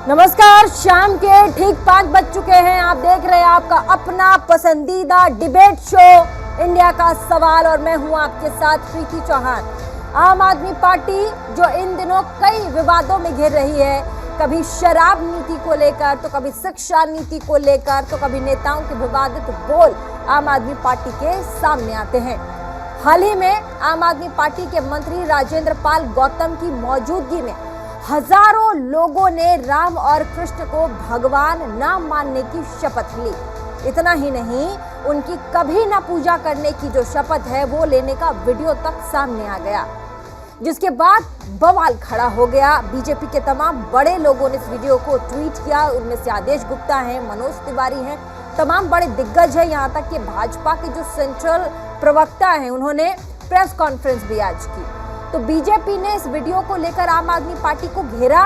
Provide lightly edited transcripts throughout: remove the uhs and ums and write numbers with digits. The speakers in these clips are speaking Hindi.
नमस्कार। शाम के ठीक 5 बज चुके हैं। आप देख रहे हैं आपका अपना पसंदीदा डिबेट शो इंडिया का सवाल और मैं हूं आपके साथ प्रीति चौहान। आम आदमी पार्टी जो इन दिनों कई विवादों में घिर रही है, कभी शराब नीति को लेकर, तो कभी शिक्षा नीति को लेकर, तो कभी नेताओं के विवादित बोल आम आदमी पार्टी के सामने आते हैं। हाल ही में आम आदमी पार्टी के मंत्री राजेंद्र पाल गौतम की मौजूदगी में हजारों लोगों ने राम और कृष्ण को भगवान न मानने की शपथ ली। इतना ही नहीं, उनकी कभी न पूजा करने की जो शपथ है वो लेने का वीडियो तक सामने आ गया, जिसके बाद बवाल खड़ा हो गया। बीजेपी के तमाम बड़े लोगों ने इस वीडियो को ट्वीट किया। उनमें से आदेश गुप्ता हैं, मनोज तिवारी हैं, तमाम बड़े दिग्गज हैं। यहाँ तक कि भाजपा के जो सेंट्रल प्रवक्ता हैं, उन्होंने प्रेस कॉन्फ्रेंस भी आज की। तो बीजेपी ने इस वीडियो को लेकर आम आदमी पार्टी को घेरा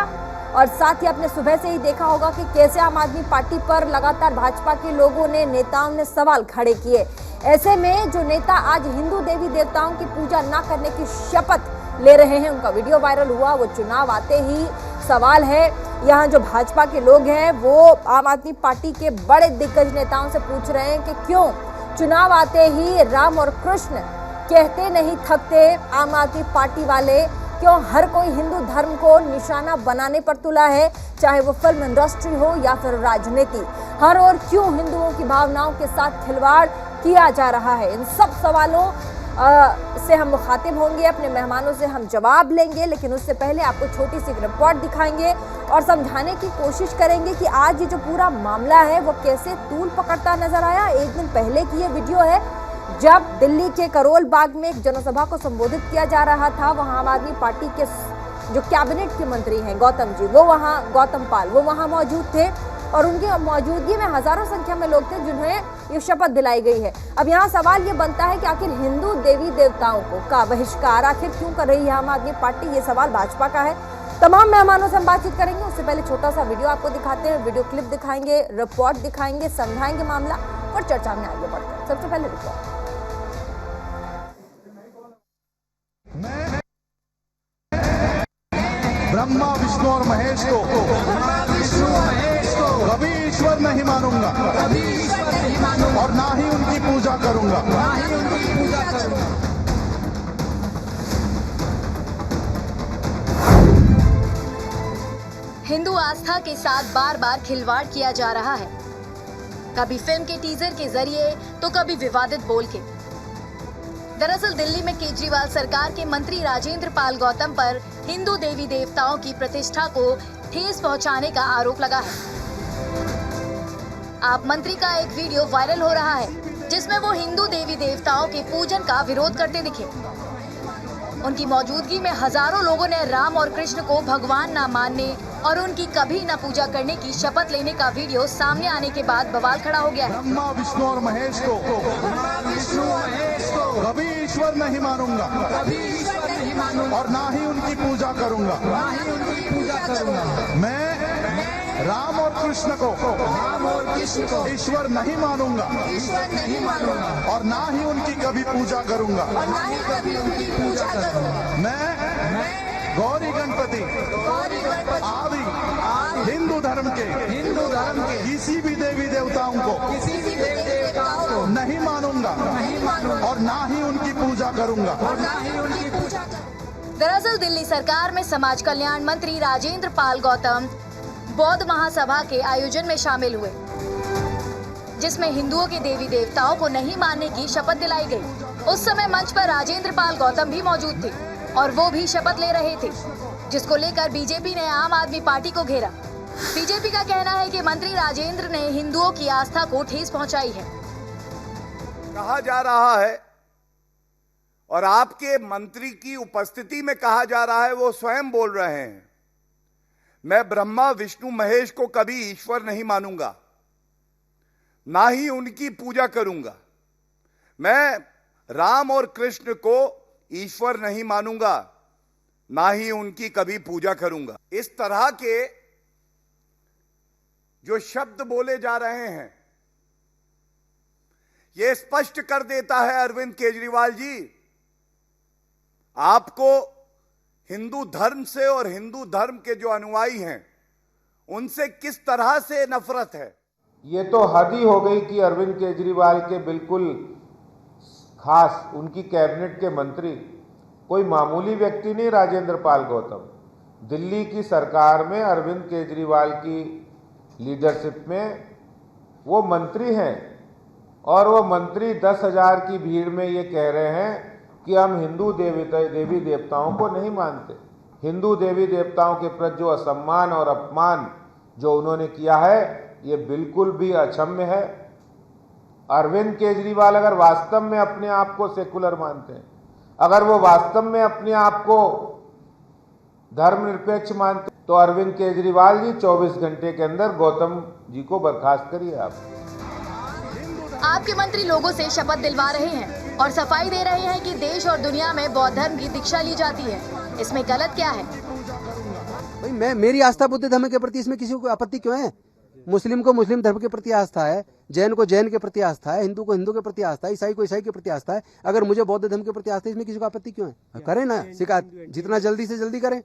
और साथ ही आपने सुबह से ही देखा होगा कि कैसे आम आदमी पार्टी पर लगातार भाजपा के लोगों ने, नेताओं ने सवाल खड़े किए। ऐसे में जो नेता आज हिंदू देवी देवताओं की पूजा न करने की शपथ ले रहे हैं, उनका वीडियो वायरल हुआ। वो चुनाव आते ही सवाल है, यहाँ जो भाजपा के लोग हैं वो आम आदमी पार्टी के बड़े दिग्गज नेताओं से पूछ रहे हैं कि क्यों चुनाव आते ही राम और कृष्ण कहते नहीं थकते आम आदमी पार्टी वाले, क्यों हर कोई हिंदू धर्म को निशाना बनाने पर तुला है, चाहे वो फिल्म इंडस्ट्री हो या फिर राजनीति। हर ओर क्यों हिंदुओं की भावनाओं के साथ खिलवाड़ किया जा रहा है। इन सब सवालों से हम मुखातिब होंगे, अपने मेहमानों से हम जवाब लेंगे, लेकिन उससे पहले आपको छोटी सी रिपोर्ट दिखाएंगे और समझाने की कोशिश करेंगे कि आज ये जो पूरा मामला है वो कैसे तूल पकड़ता नजर आया। एक दिन पहले की ये वीडियो है जब दिल्ली के करोल बाग में एक जनसभा को संबोधित किया जा रहा था। वहां आम आदमी पार्टी के जो कैबिनेट के मंत्री हैं गौतम जी, वो वहां, गौतम पाल, वो वहां मौजूद थे और उनकी मौजूदगी में हजारों संख्या में लोग थे जिन्हें ये शपथ दिलाई गई है। अब यहाँ सवाल ये बनता है कि आखिर हिंदू देवी देवताओं का बहिष्कार आखिर क्यों कर रही है आम आदमी पार्टी। ये सवाल भाजपा का है। तमाम मेहमानों से हम बातचीत करेंगे। उससे पहले छोटा सा वीडियो आपको दिखाते हैं, वीडियो क्लिप दिखाएंगे, रिपोर्ट दिखाएंगे, समझाएंगे मामला और चर्चा में आगे बढ़ते हैं। सबसे पहले रिपोर्ट। ब्रह्मा विष्णु और महेश को कभी ईश्वर नहीं मानूंगा और ना ही उनकी पूजा करूंगा। हिंदू आस्था के साथ बार बार खिलवाड़ किया जा रहा है, कभी फिल्म के टीजर के जरिए तो कभी विवादित बोल के। दरअसल दिल्ली में केजरीवाल सरकार के मंत्री राजेंद्र पाल गौतम पर हिंदू देवी देवताओं की प्रतिष्ठा को ठेस पहुंचाने का आरोप लगा है। आप मंत्री का एक वीडियो वायरल हो रहा है जिसमें वो हिंदू देवी देवताओं के पूजन का विरोध करते दिखे। उनकी मौजूदगी में हजारों लोगों ने राम और कृष्ण को भगवान न मानने और उनकी कभी न पूजा करने की शपथ लेने का वीडियो सामने आने के बाद बवाल खड़ा हो गया है। ब्रह्मा विष्णु और महेश को कभी ईश्वर नहीं मानूंगा और ना ही उनकी पूजा करूंगा। मैं राम और कृष्ण को ईश्वर नहीं मानूंगा और ना ही उनकी कभी पूजा करूंगा। मैं गौरी गणपति आदि हिंदू धर्म के किसी भी देवी देवताओं को नहीं मानूंगा और ना ही उनकी पूजा करूंगा। दरअसल दिल्ली सरकार में समाज कल्याण मंत्री राजेंद्र पाल गौतम बौद्ध महासभा के आयोजन में शामिल हुए, जिसमें हिंदुओं के देवी देवताओं को नहीं मानने की शपथ दिलाई गई। उस समय मंच पर राजेंद्र पाल गौतम भी मौजूद थे और वो भी शपथ ले रहे थे, जिसको लेकर बीजेपी ने आम आदमी पार्टी को घेरा। बीजेपी का कहना है कि मंत्री राजेंद्र ने हिंदुओं की आस्था को ठेस पहुंचाई है। कहा जा रहा है और आपके मंत्री की उपस्थिति में कहा जा रहा है, वो स्वयं बोल रहे हैं, मैं ब्रह्मा विष्णु महेश को कभी ईश्वर नहीं मानूंगा, ना ही उनकी पूजा करूंगा। मैं राम और कृष्ण को ईश्वर नहीं मानूंगा, ना ही उनकी कभी पूजा करूंगा। इस तरह के जो शब्द बोले जा रहे हैं, यह स्पष्ट कर देता है अरविंद केजरीवाल जी, आपको हिंदू धर्म से और हिंदू धर्म के जो अनुयायी हैं उनसे किस तरह से नफरत है। ये तो हद ही हो गई कि अरविंद केजरीवाल के बिल्कुल खास उनकी कैबिनेट के मंत्री कोई मामूली व्यक्ति नहीं। राजेंद्र पाल गौतम दिल्ली की सरकार में अरविंद केजरीवाल की लीडरशिप में वो मंत्री हैं और वो मंत्री 10,000 की भीड़ में ये कह रहे हैं कि हम हिंदू देवी देवताओं को नहीं मानते। हिंदू देवी देवताओं के प्रति जो असम्मान और अपमान जो उन्होंने किया है ये बिल्कुल भी अक्षम्य है। अरविंद केजरीवाल अगर वास्तव में अपने आप को सेकुलर मानते हैं, अगर वो वास्तव में अपने आप को धर्मनिरपेक्ष मानते, तो अरविंद केजरीवाल जी 24 घंटे के अंदर गौतम जी को बर्खास्त करिए। आपके मंत्री लोगों से शपथ दिलवा रहे हैं और सफाई दे रहे हैं कि देश और दुनिया में बौद्ध धर्म की दीक्षा ली जाती है। इसमें गलत क्या है? भाई मेरी आस्था बुद्ध धर्म के प्रति इसमें किसी को आपत्ति क्यों है? मुस्लिम को मुस्लिम धर्म के प्रति आस्था है, जैन को जैन के प्रति आस्था है, हिंदू को हिंदू के प्रति आस्था है, ईसाई को ईसाई के प्रति आस्था है। अगर मुझे बौद्ध धर्म के प्रति आस्था है, इसमें किसी को आपत्ति क्यों है? करें ना शिकायत, जितना जल्दी से जल्दी करें,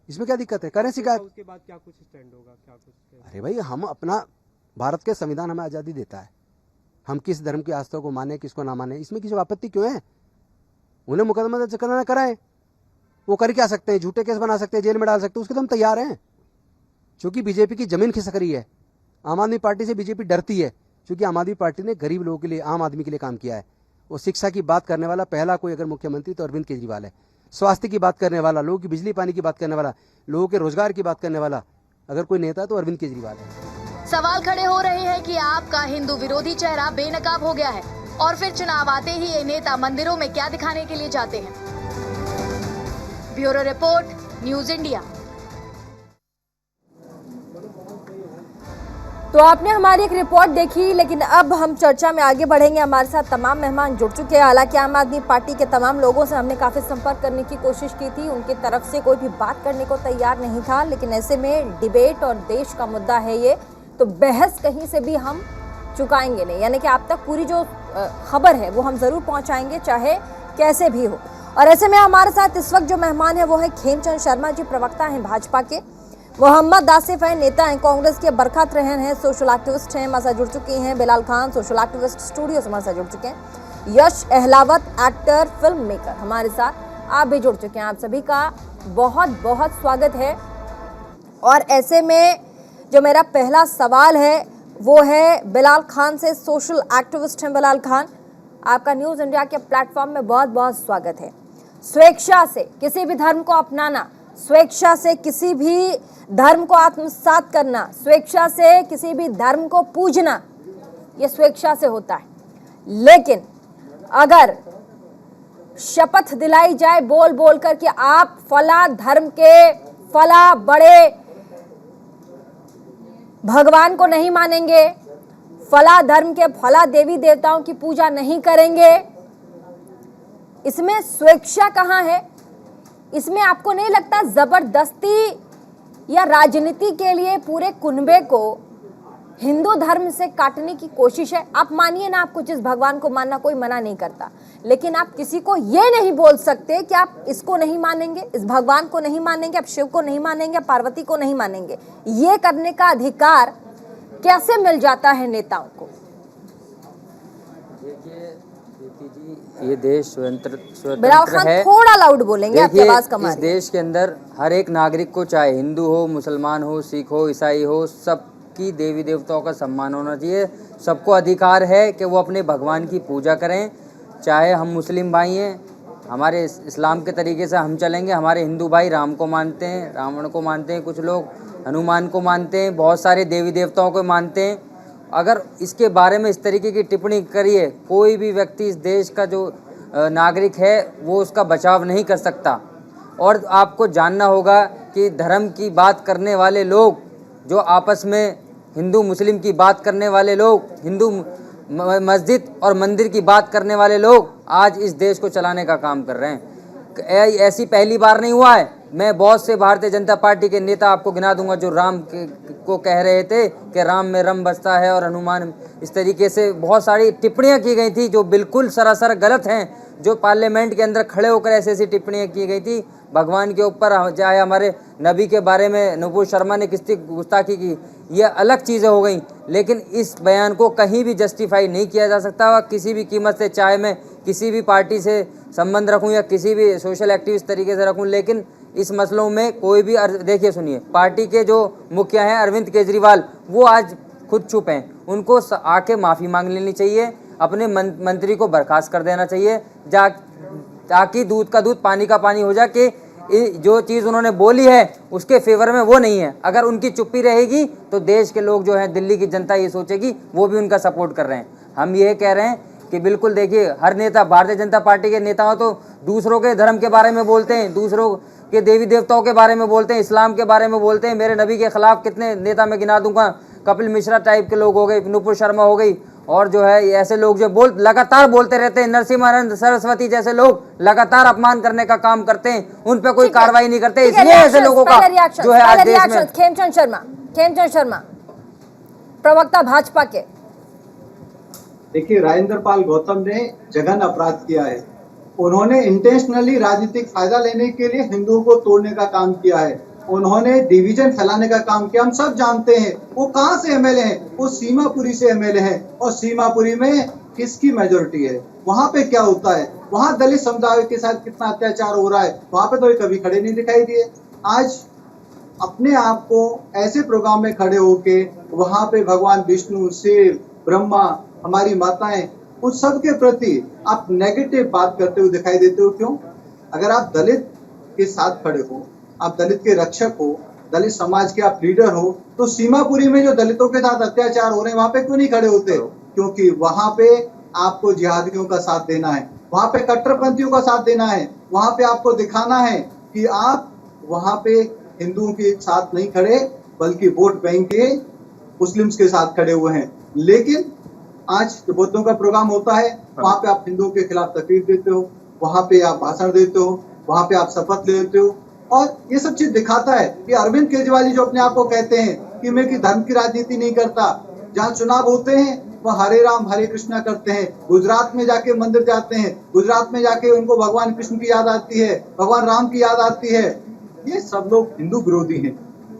इसमें क्या दिक्कत है? करें शिकायत। उसके बाद क्या कुछ स्टैंड होगा, क्या कुछ? अरे भाई हम अपना, भारत के संविधान हमें आजादी देता है, हम किस धर्म की आस्था को माने किसको ना माने, इसमें किसी को आपत्ति क्यों है? उन्हें मुकदमा दर्ज करना कराएं, वो कर क्या सकते हैं? झूठे केस बना सकते हैं, जेल में डाल सकते हैं, उसके तो हम तैयार हैं। क्योंकि बीजेपी की जमीन खिसक रही है, आम आदमी पार्टी से बीजेपी डरती है, क्योंकि आम आदमी पार्टी ने गरीब लोगों के लिए, आम आदमी के लिए काम किया है। वो शिक्षा की बात करने वाला पहला कोई अगर मुख्यमंत्री तो अरविंद केजरीवाल है। स्वास्थ्य की बात करने वाला, लोगों की बिजली पानी की बात करने वाला, लोगों के रोजगार की बात करने वाला अगर कोई नेता तो अरविंद केजरीवाल है। सवाल खड़े हो रहे हैं कि आपका हिंदू विरोधी चेहरा बेनकाब हो गया है और फिर चुनाव आते ही ये नेता मंदिरों में क्या दिखाने के लिए जाते हैं। Bureau report, news India. तो आपने हमारी एक रिपोर्ट देखी, लेकिन अब हम चर्चा में आगे बढ़ेंगे। हमारे साथ तमाम मेहमान जुड़ चुके हैं। हालांकि आम आदमी पार्टी के तमाम लोगों से हमने काफ़ी संपर्क करने की कोशिश की थी, उनकी तरफ से कोई भी बात करने को तैयार नहीं था। लेकिन ऐसे में डिबेट और देश का मुद्दा है ये, तो बहस कहीं से भी हम चुकाएंगे नहीं, यानी कि आप तक पूरी जो खबर है वो हम ज़रूर पहुँचाएंगे, चाहे कैसे भी हो। और ऐसे में हमारे साथ इस वक्त जो मेहमान है वो है खेमचंद शर्मा जी, प्रवक्ता हैं भाजपा के। मोहम्मद आसिफ हैं, नेता हैं कांग्रेस के। बरखत रहन हैं, सोशल एक्टिविस्ट हैं, हमारे साथ जुड़ चुकी हैं। Bilal Khan, social activist, studio से हमारे साथ जुड़ चुके हैं। यश अहलावत, एक्टर, फिल्म मेकर, हमारे साथ आप भी जुड़ चुके हैं। आप सभी का बहुत बहुत स्वागत है। और ऐसे में जो मेरा पहला सवाल है वो है बिलाल खान से। सोशल एक्टिविस्ट हैं बिलाल खान, आपका न्यूज़ इंडिया के प्लेटफॉर्म में बहुत बहुत स्वागत है। स्वेच्छा से किसी भी धर्म को अपनाना, स्वेच्छा से किसी भी धर्म को आत्मसात करना, स्वेच्छा से किसी भी धर्म को पूजना, ये स्वेच्छा से होता है। लेकिन अगर शपथ दिलाई जाए बोल बोल कर कि आप फला धर्म के फला बड़े भगवान को नहीं मानेंगे, फला धर्म के फला देवी देवताओं की पूजा नहीं करेंगे, इसमें स्वेच्छा कहाँ है? इसमें आपको नहीं लगता जबरदस्ती या राजनीति के लिए पूरे कुनबे को हिंदू धर्म से काटने की कोशिश है? आप मानिए ना, आपको जिस भगवान को मानना कोई मना नहीं करता, लेकिन आप किसी को ये नहीं बोल सकते कि आप इसको नहीं मानेंगे, इस भगवान को नहीं मानेंगे, आप शिव को नहीं मानेंगे, पार्वती को नहीं मानेंगे। ये करने का अधिकार कैसे मिल जाता है नेताओं को? ये देश स्वतंत्र है। थोड़ा लाउड बोलेंगे, आपकी आवाज कम आ रही है। इस देश के अंदर हर एक नागरिक को, चाहे हिंदू हो, मुसलमान हो, सिख हो, ईसाई हो, सबकी देवी देवताओं का सम्मान होना चाहिए। सबको अधिकार है कि वो अपने भगवान की पूजा करें। चाहे हम मुस्लिम भाई हैं, हमारे इस्लाम के तरीके से हम चलेंगे। हमारे हिंदू भाई राम को मानते हैं, रावण को मानते हैं, कुछ लोग हनुमान को मानते हैं, बहुत सारे देवी देवताओं को मानते हैं। अगर इसके बारे में इस तरीके की टिप्पणी करिए, कोई भी व्यक्ति इस देश का जो नागरिक है वो उसका बचाव नहीं कर सकता। और आपको जानना होगा कि धर्म की बात करने वाले लोग, जो आपस में हिंदू मुस्लिम की बात करने वाले लोग, हिंदू मस्जिद और मंदिर की बात करने वाले लोग आज इस देश को चलाने का काम कर रहे हैं। ऐसी पहली बार नहीं हुआ है। मैं बहुत से भारतीय जनता पार्टी के नेता आपको गिना दूंगा जो राम को कह रहे थे कि राम में रम बसता है, और हनुमान, इस तरीके से बहुत सारी टिप्पणियां की गई थी जो बिल्कुल सरासर गलत हैं। जो पार्लियामेंट के अंदर खड़े होकर ऐसी ऐसी टिप्पणियां की गई थी भगवान के ऊपर, चाहे हमारे नबी के बारे में नुपुर शर्मा ने किसकी गुस्ताखी की, ये अलग चीज़ें हो गई। लेकिन इस बयान को कहीं भी जस्टिफाई नहीं किया जा सकता और किसी भी कीमत से, चाहे मैं किसी भी पार्टी से संबंध रखूं या किसी भी सोशल एक्टिविस्ट तरीके से रखूं, लेकिन इस मसलों में कोई भी देखिए सुनिए, पार्टी के जो मुखिया हैं अरविंद केजरीवाल, वो आज खुद चुप हैं। उनको आके माफ़ी मांग लेनी चाहिए, अपने मंत्री को बर्खास्त कर देना चाहिए, ताकि दूध का दूध पानी का पानी हो जाए कि जो चीज़ उन्होंने बोली है उसके फेवर में वो नहीं है। अगर उनकी चुप्पी रहेगी तो देश के लोग जो हैं, दिल्ली की जनता ये सोचेगी वो भी उनका सपोर्ट कर रहे हैं। हम ये कह रहे हैं कि बिल्कुल देखिए, हर नेता, भारतीय जनता पार्टी के नेता हो तो दूसरों के धर्म के बारे में बोलते हैं, दूसरों के देवी देवताओं के बारे में बोलते हैं, इस्लाम के बारे में बोलते हैं। मेरे नबी के खिलाफ कितने नेता मैं गिना दूंगा, कपिल मिश्रा टाइप के लोग हो गए, नुपुर शर्मा हो गई, और जो है ऐसे लोग जो लगातार बोलते रहते हैं। नरसिम्हानंद सरस्वती जैसे लोग लगातार अपमान करने का काम करते हैं, उन पे कोई कार्रवाई नहीं करते, इसलिए ऐसे लोगों का जो है आज देश में। खेमचंद शर्मा प्रवक्ता भाजपा के। देखिए, राजेंद्र पाल गौतम ने जघन्य अपराध किया है। उन्होंने इंटेंशनली राजनीतिक फायदा लेने के लिए हिंदुओं को तोड़ने का काम किया है। उन्होंने डिवीजन फैलाने का काम किया। हम सब जानते हैं वो कहां से एमएलए हैं, वो सीमापुरी से एमएलए हैं, और सीमापुरी में किसकी मेजोरिटी है, वहां पे क्या होता है, वहां दलित समुदाय के साथ कितना अत्याचार हो रहा है, वहां पे तो कभी खड़े नहीं दिखाई दिए। आज अपने आप को ऐसे प्रोग्राम में खड़े होके वहां पे भगवान विष्णु, शिव, ब्रह्मा, हमारी माताएं, उन सब के प्रति आप नेगेटिव बात करते हुए दिखाई देते हो। क्यों? अगर आप दलित के साथ खड़े हो, आप दलित के रक्षक हो, दलित समाज के आप लीडर हो, तो सीमापुरी में जो दलितों के साथ अत्याचार हो रहे हैं वहां पे क्यों नहीं खड़े होते? क्योंकि वहां पे आपको जिहादियों का साथ देना है, वहां पे कट्टरपंथियों का साथ देना है, वहां पे आपको दिखाना है कि आप वहां पे हिंदुओं के साथ नहीं खड़े बल्कि वोट बैंक के मुस्लिम्स के साथ खड़े हुए हैं। लेकिन आज जो बुद्धों का प्रोग्राम होता है वहां पे आप हिंदुओं के खिलाफ तकरीर देते हो, वहां पे आप भाषण देते हो, वहां पे आप शपथ लेते हो, और ये सब चीज दिखाता है कि अरविंद केजरीवाल जो अपने आप को कहते हैं कि मैं कि धर्म की राजनीति नहीं करता, जहाँ चुनाव होते हैं वह हरे राम हरे कृष्णा करते हैं। गुजरात में जाके मंदिर जाते हैं, गुजरात में जाके उनको भगवान कृष्ण की याद आती है, भगवान राम की याद आती है। ये सब लोग हिंदू विरोधी हैं।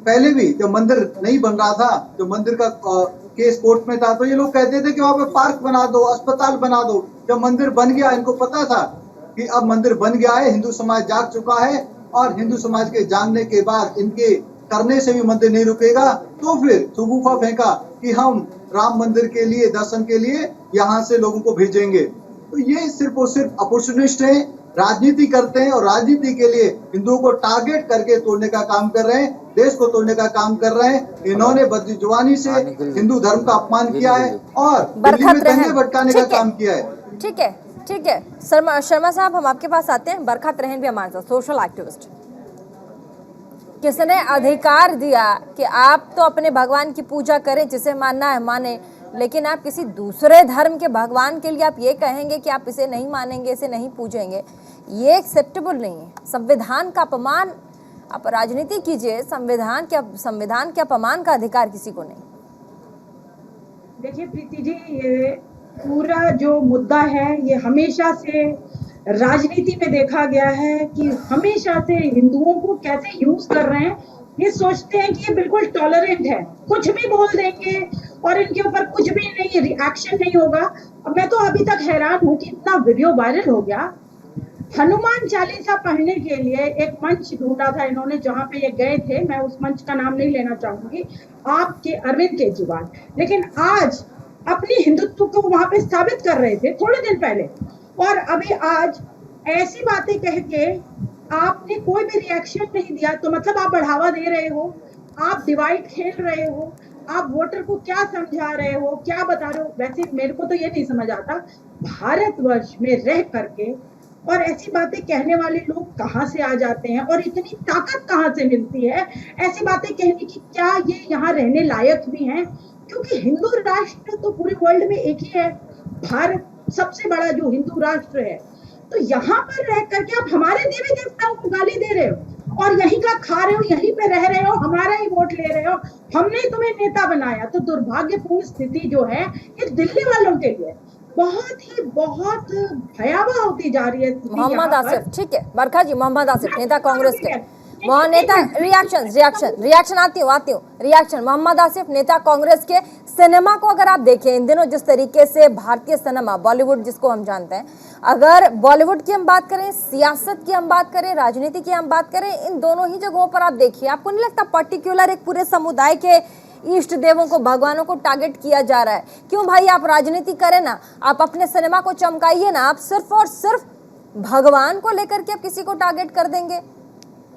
पहले भी जब मंदिर नहीं बन रहा था, जो मंदिर का केस कोर्ट में था, तो ये लोग कहते थे कि वहां पे पार्क बना दो, अस्पताल बना दो। जब मंदिर बन गया, इनको पता था कि अब मंदिर बन गया है, हिंदू समाज जाग चुका है, और हिंदू समाज के जागने के बाद इनके करने से भी मंदिर नहीं रुकेगा, तो फिर सुगुफा फेंका कि हम राम मंदिर के लिए, दर्शन के लिए यहाँ से लोगों को भेजेंगे। तो ये सिर्फ और सिर्फ अपॉर्चुनिस्ट हैं, राजनीति करते हैं, और राजनीति के लिए हिंदुओं को टारगेट करके तोड़ने का काम कर रहे हैं, देश को तोड़ने का काम कर रहे हैं। इन्होंने बदजुबानी से हिंदू धर्म का अपमान किया है और दिल्ली में दंगे भड़काने का काम किया है। ठीक है, ठीक है। शर्मा साहब, हम आपके पास आते हैं। बरखत रहन भी हमारे साथ, सोशल एक्टिविस्ट। किसने अधिकार दिया कि आप तो अपने भगवान की पूजा करें, जिसे मानना है माने, लेकिन आप किसी दूसरे धर्म के भगवान के लिए आप ये कहेंगे कि आप इसे नहीं मानेंगे, इसे नहीं पूजेंगे, ये एक्सेप्टेबल नहीं है। संविधान का अपमान, आप राजनीति कीजिए, संविधान के अपमान का अधिकार किसी को नहीं। देखिए प्रीति जी, ये पूरा जो मुद्दा है ये हमेशा से राजनीति में देखा गया है कि हमेशा से हिंदुओं को कैसे यूज कर रहे हैं। ये सोचते हैं कि ये बिल्कुल टॉलरेंट है, कुछ भी बोल देंगे और इनके ऊपर कुछ भी नहीं, रिएक्शन नहीं होगा। अब मैं तो अभी तक हैरान हूँ कि इतना वीडियो वायरल हो गया। हनुमान चालीसा पढ़ने के लिए एक मंच ढूंढा था इन्होंने, जहां पे ये गए थे, मैं उस मंच का नाम नहीं लेना चाहूंगी, आपके अरविंद केजरीवाल, लेकिन आज अपनी हिंदुत्व को वहां पे साबित कर रहे थे थोड़े दिन पहले, और अभी आज ऐसी बातें कह के आपने कोई भी रिएक्शन नहीं दिया। तो मतलब आप बढ़ावा दे रहे हो, आप डिवाइड खेल रहे हो, आप वोटर को क्या समझा रहे हो, क्या बता रहे हो। वैसे मेरे को तो ये नहीं समझ आता, भारतवर्ष में रह करके और ऐसी बातें कहने वाले लोग कहाँ से आ जाते हैं और इतनी ताकत कहाँ से मिलती है ऐसी बातें कहने की। क्या ये यहाँ रहने लायक भी हैं? क्योंकि हिंदू राष्ट्र तो पूरे वर्ल्ड में एक ही है, भारत सबसे बड़ा जो हिंदू राष्ट्र है। तो यहाँ पर रह करके आप हमारे देवी देवताओं को गाली दे रहे हो और यहीं का खा रहे हो, यहीं पे रह रहे हो, हमारा ही वोट ले रहे हो, हमने तुम्हें नेता बनाया। तो दुर्भाग्यपूर्ण स्थिति जो है ये दिल्ली वालों के लिए, बहुत भयावह होती जा रही है स्थिति मोहम्मद यहाँ पर। आसिफ, ठीक है बरखा जी, मोहम्मद आसिफ नेता कांग्रेस के, वहाँ नेता रिएक्शन आती हूँ रिएक्शन। मोहम्मद आसिफ नेता कांग्रेस के, सिनेमा को अगर आप देखें इन दिनों जिस तरीके से भारतीय सिनेमा, बॉलीवुड जिसको हम जानते हैं, अगर बॉलीवुड की हम बात करें, सियासत की हम बात करें, राजनीति की हम बात करें, इन दोनों ही जगहों पर आप देखिए, आपको नहीं लगता पर्टिकुलर एक पूरे समुदाय के इष्ट देवों को, भगवानों को टारगेट किया जा रहा है? क्यों भाई, आप राजनीति करें ना, आप अपने सिनेमा को चमकाइए ना, आप सिर्फ और सिर्फ भगवान को लेकर के आप किसी को टारगेट कर देंगे?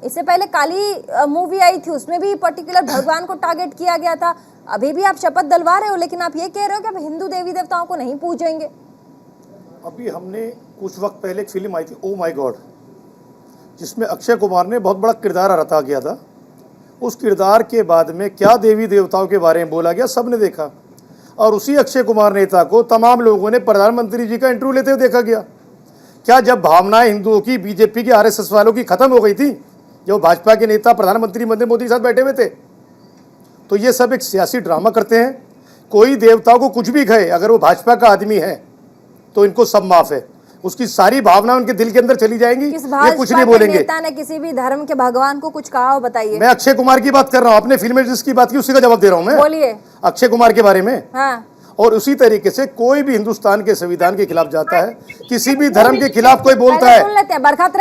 इससे पहले काली मूवी आई थी, उसमें भी पर्टिकुलर भगवान को टारगेट किया गया था। अभी भी आप शपथ दिलवा रहे हो, लेकिन आप ये कह रहे हो कि आप हिंदू देवी देवताओं को नहीं पूजेंगे। अभी हमने कुछ वक्त पहले एक फिल्म आई थी ओ माय गॉड, जिसमें अक्षय कुमार ने बहुत बड़ा किरदार अदा किया था। उस किरदार के बाद में क्या देवी देवताओं के बारे में बोला गया सबने देखा, और उसी अक्षय कुमार नेता को तमाम लोगों ने प्रधानमंत्री जी का इंटरव्यू लेते हुए देखा गया। क्या जब भावनाएं हिंदुओं की, बीजेपी की, आरएसएस वालों की खत्म हो गई थी, जब भाजपा के नेता प्रधानमंत्री नरेंद्र मोदी के साथ बैठे हुए थे? तो ये सब एक सियासी ड्रामा करते हैं। कोई देवताओं को कुछ भी कहे, अगर वो भाजपा का आदमी है तो इनको सब माफ है, उसकी सारी भावना उनके दिल के अंदर चली जाएंगी, ये कुछ नहीं बोलेंगे। नेता ने किसी भी धर्म के भगवान को कुछ कहा हो, बताइए। मैं अक्षय कुमार की बात कर रहा हूँ, अपने फिल्म में जिसकी बात की उसी का जवाब दे रहा हूँ मैं। बोलिए अक्षय कुमार के बारे में। हाँ। और उसी तरीके से कोई भी हिंदुस्तान के संविधान के खिलाफ जाता है, किसी भी धर्म के खिलाफ कोई बोलता है,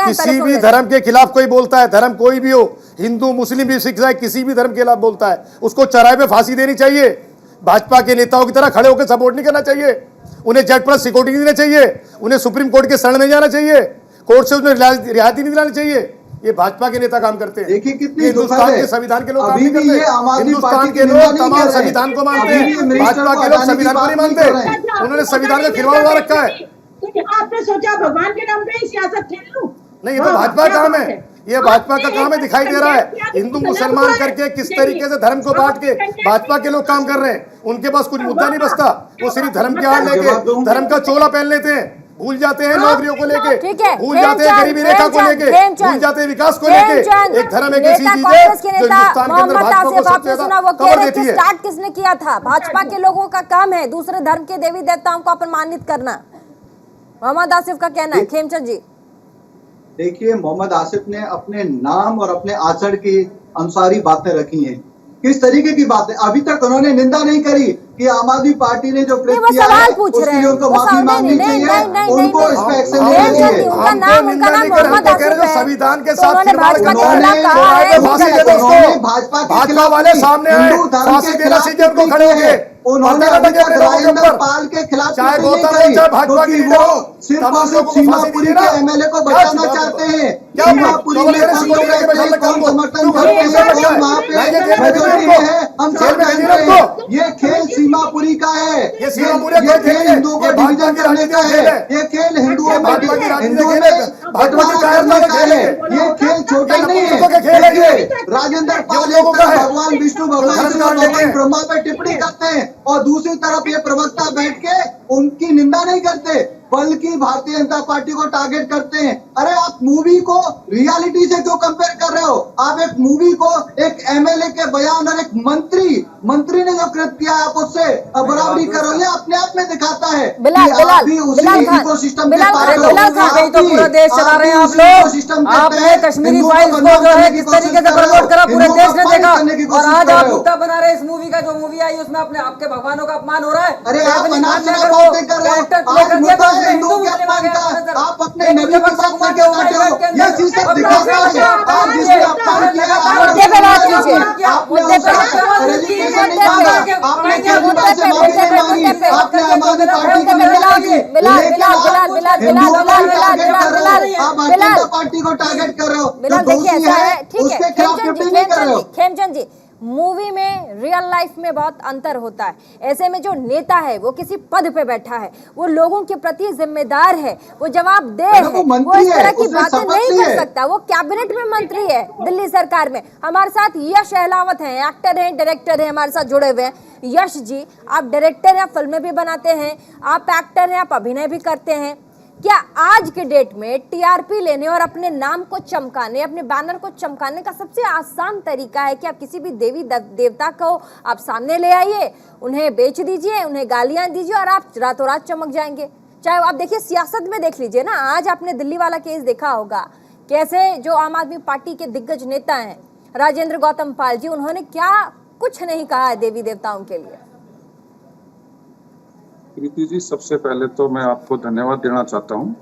किसी भी धर्म के खिलाफ कोई बोलता है, धर्म कोई भी हो, हिंदू, मुस्लिम, भी सिख, किसी भी धर्म के खिलाफ बोलता है, उसको चौराहे पे फांसी देनी चाहिए। भाजपा के नेताओं की तरह खड़े होकर सपोर्ट नहीं करना चाहिए, उन्हें जेट प्लस सिक्योरिटी देना चाहिए, उन्हें सुप्रीम कोर्ट के शरण में जाना चाहिए, कोर्ट से उन्हें रियायती नहीं दिलानी चाहिए। ये भाजपा के नेता काम करते हैं। देखिए कितनी हिंदुस्तान के संविधान के लोग काम नहीं करते। हिंदुस्तान के लोग तमाम संविधान को मानते हैं, भाजपा के लोग संविधान को नहीं मानते। उन्होंने संविधान का खिलवाड़ हुआ रखा है। आपने सोचा भगवान के नाम पे ही सियासत खेल लूं? नहीं, ये तो भाजपा का काम है, ये भाजपा का काम है, दिखाई दे रहा है। हिंदू मुसलमान करके किस तरीके से धर्म को बांट के भाजपा के लोग काम कर रहे हैं। उनके पास कुछ मुद्दा नहीं बचता, वो सिर्फ धर्म के आड़ लेके धर्म का चोला पहन लेते हैं, भूल जाते हैं नौकरियों को लेके, भूल जाते हैं गरीबी रेखा को लेके, भूल जाते हैं विकास को लेके। एक धर्म एक ऐसी चीज है जो हिंदुस्तान के अंदर भाजपा को सबसे ज्यादा कवर देती है। स्टार्ट किसने किया था? भाजपा के लोगों का काम है दूसरे धर्म के देवी देवताओं को अपमानित करना। मोहम्मद आसिफ का कहना है। खेमचंद जी देखिए, मोहम्मद आसिफ ने अपने नाम और अपने आचरण के अनुसार ही बातें रखी हैं। किस तरीके की बातें? अभी तक उन्होंने निंदा नहीं करी कि आम आदमी पार्टी ने जो कृत्य किया है उसके लिए उनको माफी मांगनी चाहिए, उनको इस पे एक्शन लेना चाहिए। संविधान के साथ भाजपा वाले सामने हिंदू धर्म के खिलाफ खड़े हो गए, उन्होंने राजेंद्र पाल के खिलाफ क्योंकि वो सिर्फ और सिर्फ सीमापुरी के एमएलए को बचाना चाहते हैं। सीमापुरी में कौन समर्थन करते हैं और वहाँ पे मेजोरिटी में है, हम सब जानते हैं। ये खेल सीमापुरी का है, ये खेल हिंदुओं को डिवीजन करने का है, ये खेल हिंदुओं में बंटवारा करने का है, ये खेल छोटा नहीं है। राजेंद्र पाल एक तरफ भगवान विष्णु, भगवान शिव, भगवान ब्रह्मा पे टिप्पणी करते हैं और दूसरी तरफ ये प्रवक्ता बैठ के उनकी निंदा नहीं करते, बल्कि भारतीय जनता पार्टी को टारगेट करते हैं। अरे आप मूवी को रियलिटी से क्यों कंपेयर कर रहे हो? आप एक मूवी को एक एमएलए के बयान और एक मंत्री ने जो कृत्य किया आप उससे बराबरी करो, ये अपने आप में दिखाता है कि आप भी उसी इकोसिस्टम के पार्ट हो। तो पूरा देश चला रहे हैं आप लोग। आपने कश्मीरी फाइल्स को जो है किस तरीके से प्रमोट करा, पूरे देश ने देखा, और आज आप मुद्दा बना रहे हैं इस मूवी का। जो मूवी आई उसमें अपने आपके भगवानों का अपमान हो रहा है। अरे आप हिंदुओं के अपमान का, आप अपने नबी की बात करके बैठे हो, ये चीज सब दिखाता है। आप जिसने अपमान किया, आपने रजिस्ट्रेशन नहीं मांगा, आपने केजरीवाल से माफी नहीं मांगी, आपने आम आदमी पार्टी को नहीं मांगी, लेकिन आप हिंदुओं को टारगेट कर रहे हो, आप भारतीय जनता पार्टी को टारगेट कर रहे हो, जो दोषी है उसके खिलाफ टिप्पणी नहीं कर रहे हो। खेमचंद जी, मूवी में रियल लाइफ में बहुत अंतर होता है। ऐसे में जो नेता है वो किसी पद पे बैठा है, वो लोगों के प्रति जिम्मेदार है, वो जवाबदेह है, वो इस तरह की बातें नहीं कर सकता। वो कैबिनेट में मंत्री है दिल्ली सरकार में। हमारे साथ यश अहलावत हैं, एक्टर हैं, डायरेक्टर हैं, हमारे साथ जुड़े हुए हैं। यश जी, आप डायरेक्टर हैं, आप फिल्में भी बनाते हैं, आप एक्टर हैं, आप अभिनय भी करते हैं। क्या आज के डेट में टीआरपी लेने और अपने नाम को चमकाने, अपने बैनर को चमकाने का सबसे आसान तरीका है कि आप किसी भी देवी देवता को आप सामने ले आइए, उन्हें बेच दीजिए, उन्हें गालियां दीजिए और आप रातों रात चमक जाएंगे। चाहे आप देखिए सियासत में देख लीजिए ना, आज आपने दिल्ली वाला केस देखा होगा, कैसे जो आम आदमी पार्टी के दिग्गज नेता हैं राजेंद्र गौतम पाल जी, उन्होंने क्या कुछ नहीं कहा है देवी देवताओं के लिए। प्रीति जी, सबसे पहले तो मैं आपको धन्यवाद देना चाहता हूं।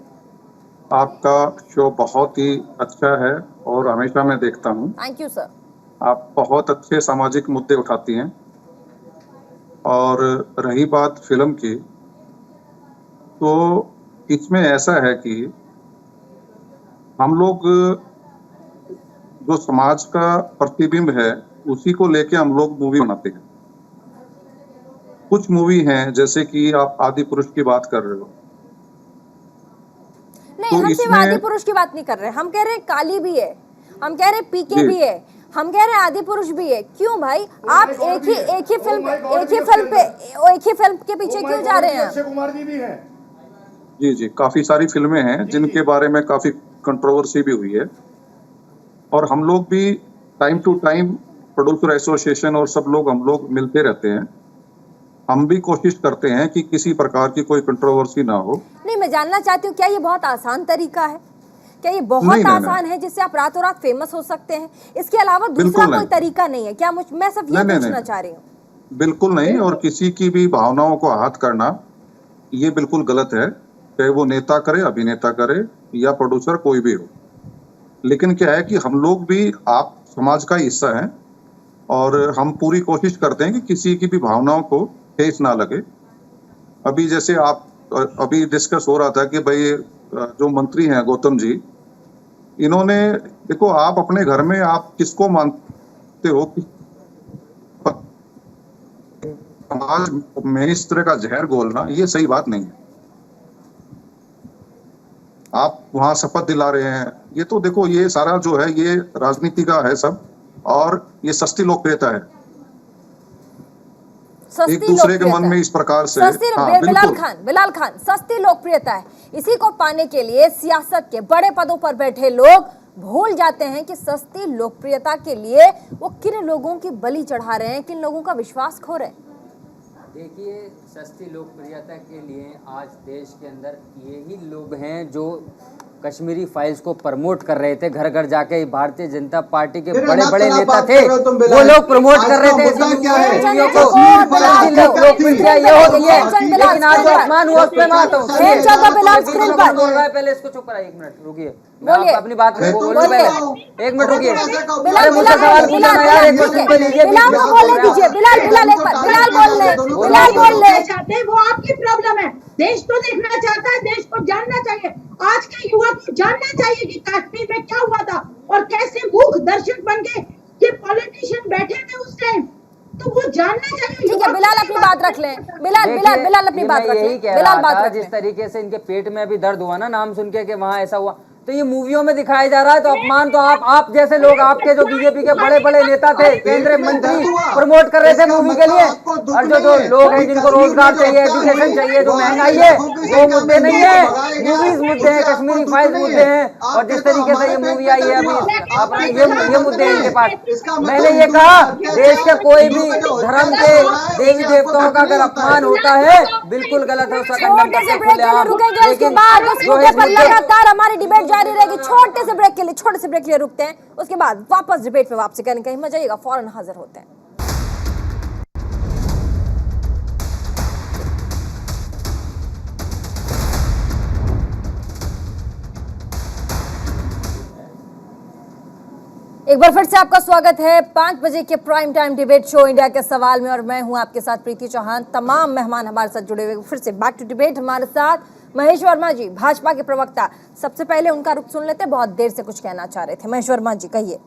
आपका शो बहुत ही अच्छा है और हमेशा मैं देखता हूं। Thank you sir. आप बहुत अच्छे सामाजिक मुद्दे उठाती हैं। और रही बात फिल्म की, तो इसमें ऐसा है कि हम लोग जो समाज का प्रतिबिंब है उसी को लेके हम लोग मूवी बनाते हैं। कुछ मूवी हैं जैसे कि आप आदि पुरुष की बात कर रहे हो। नहीं, तो हम सिर्फ इसमें आदि पुरुष की बात नहीं कर रहे, हम कह रहे हैं काली भी है, हम कह रहे हैं पीके भी है, हम कह रहे हैं आदि पुरुष भी है। क्यों भाई आप एक ही फिल्म के पीछे क्यों जा रहे हैं? अक्षय कुमार जी भी हैं। जी जी, काफी सारी फिल्में हैं जिनके बारे में काफी कंट्रोवर्सी भी हुई है। और हम लोग भी time to time producer association और सब लोग हम लोग मिलते रहते हैं। हम भी कोशिश करते हैं कि किसी प्रकार की कोई कंट्रोवर्सी ना हो। नहीं, मैं जानना चाहती हूँ क्या ये बहुत आसान तरीका है? क्या ये बहुत नहीं, आसान है जिससे आप रातों रात फेमस हो सकते हैं? इसके अलावा दूसरा कोई तरीका नहीं है क्या? मैं सिर्फ ये पूछना चाह रही हूँ। बिल्कुल नहीं, और किसी की भी भावनाओं को आहत करना ये बिल्कुल गलत है, चाहे वो नेता करे, अभिनेता करे या प्रोड्यूसर, कोई भी हो। लेकिन क्या है कि हम लोग भी आप समाज का हिस्सा हैं और हम पूरी कोशिश करते हैं कि किसी की भी भावनाओं को ठेस ना लगे। अभी जैसे अभी डिस्कस हो रहा था कि भाई जो मंत्री हैं गौतम जी, इन्होंने देखो, आप अपने घर में आप किसको मानते हो कि समाज में इस तरह का जहर घोलना ये सही बात नहीं है। आप वहां शपथ दिला रहे हैं, ये तो देखो ये सारा जो है ये राजनीति का है सब, और ये सस्ती लोकप्रियता है। एक दूसरे के मन में इस प्रकार से बिलाल खान सस्ती लोकप्रियता है। इसी को पाने के लिए सियासत के बड़े पदों पर बैठे लोग भूल जाते हैं कि सस्ती लोकप्रियता के लिए वो किन लोगों की बलि चढ़ा रहे हैं, किन लोगों का विश्वास खो रहे हैं। देखिए, सस्ती लोकप्रियता के लिए आज देश के अंदर यही लोग हैं जो कश्मीरी फाइल्स को प्रमोट कर रहे थे। घर घर जाके भारतीय जनता पार्टी के बड़े बड़े नेता थे, वो लोग प्रमोट कर रहे थे मूवियों को। लोकप्रियता ये होती है, लेकिन आज जो अपमान हुआ उस पे मत हो। पहले इसको चुप करा, 1 मिनट रुकिए, मैं अपनी बात बोलने पहले 1 मिनट रुकिए। अरे मुझसे सवाल पूछना यार, एक क्वेश्चन तो लीजिए। बिलाल बोल ले। वो आपकी प्रॉब्लम है। देश तो देखना चाहता है, देश को जानना चाहिए। आज के युवा को जानना चाहिए कि कश्मीर में क्या हुआ था और कैसे मूक दर्शक बन के ये पॉलिटिशियन बैठे थे उस टाइम, तो वो जानना चाहिए। ठीक है, बिलाल अपनी बात रख लें। बिलाल अपनी बात रख लें। बिलाल बात रख लें। जिस तरीके से इनके पेट में अभी दर्द हुआ ना नाम सुन के कि वहाँ ऐसा हुआ, तो ये मूवियों में दिखाया जा रहा है। तो अपमान तो आप जैसे लोग, आपके जो बीजेपी के बड़े बड़े नेता थे, केंद्रीय मंत्री, प्रमोट कर रहे थे मूवी के लिए। और जो लोग हैं जिनको रोजगार चाहिए, एजुकेशन चाहिए, जो महंगाई है, वो मुद्दे नहीं है, मूवीज मुद्दे हैं, कश्मीरी फाइल्स मुद्दे हैं। और जिस तरीके से ये मूवी आई है अभी, अपने ये मुद्दे हैं इनके पास। मैंने ये कहा, देश के कोई भी धर्म के देवी देवताओं का अगर अपमान होता है बिल्कुल गलत है, उसका खंडन करके। लेकिन लगातार हमारी डिबेट जारी रहेगी। छोटे से ब्रेक के लिए रुकते हैं, उसके बाद वापस डिबेट पे वापसी करने का हिम्मत जाइएगा, फौरन हाजिर होते हैं। एक बार फिर से आपका स्वागत है 5 बजे के prime time debate show India के सवाल में, और मैं हूं आपके साथ प्रीति चौहान। तमाम मेहमान हमारे साथ जुड़े हुए। फिर से बैक टू डिबेट, हमारे साथ महेश वर्मा जी, भाजपा के प्रवक्ता। सबसे पहले उनका रुख सुन लेते, बहुत देर से कुछ कहना चाह रहे थे। महेश वर्मा जी, कहिए।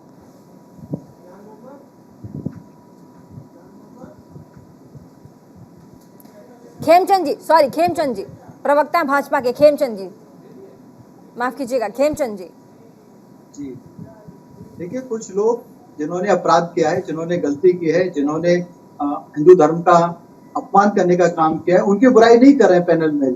खेमचंद जी प्रवक्ता भाजपा के, खेमचंद जी माफ कीजिएगा, खेमचंद जी। देखिए, कुछ लोग जिन्होंने अपराध किया है, जिन्होंने गलती की है, जिन्होंने हिंदू धर्म का अपमान करने का काम किया है, उनकी बुराई नहीं कर रहे हैं पैनल में।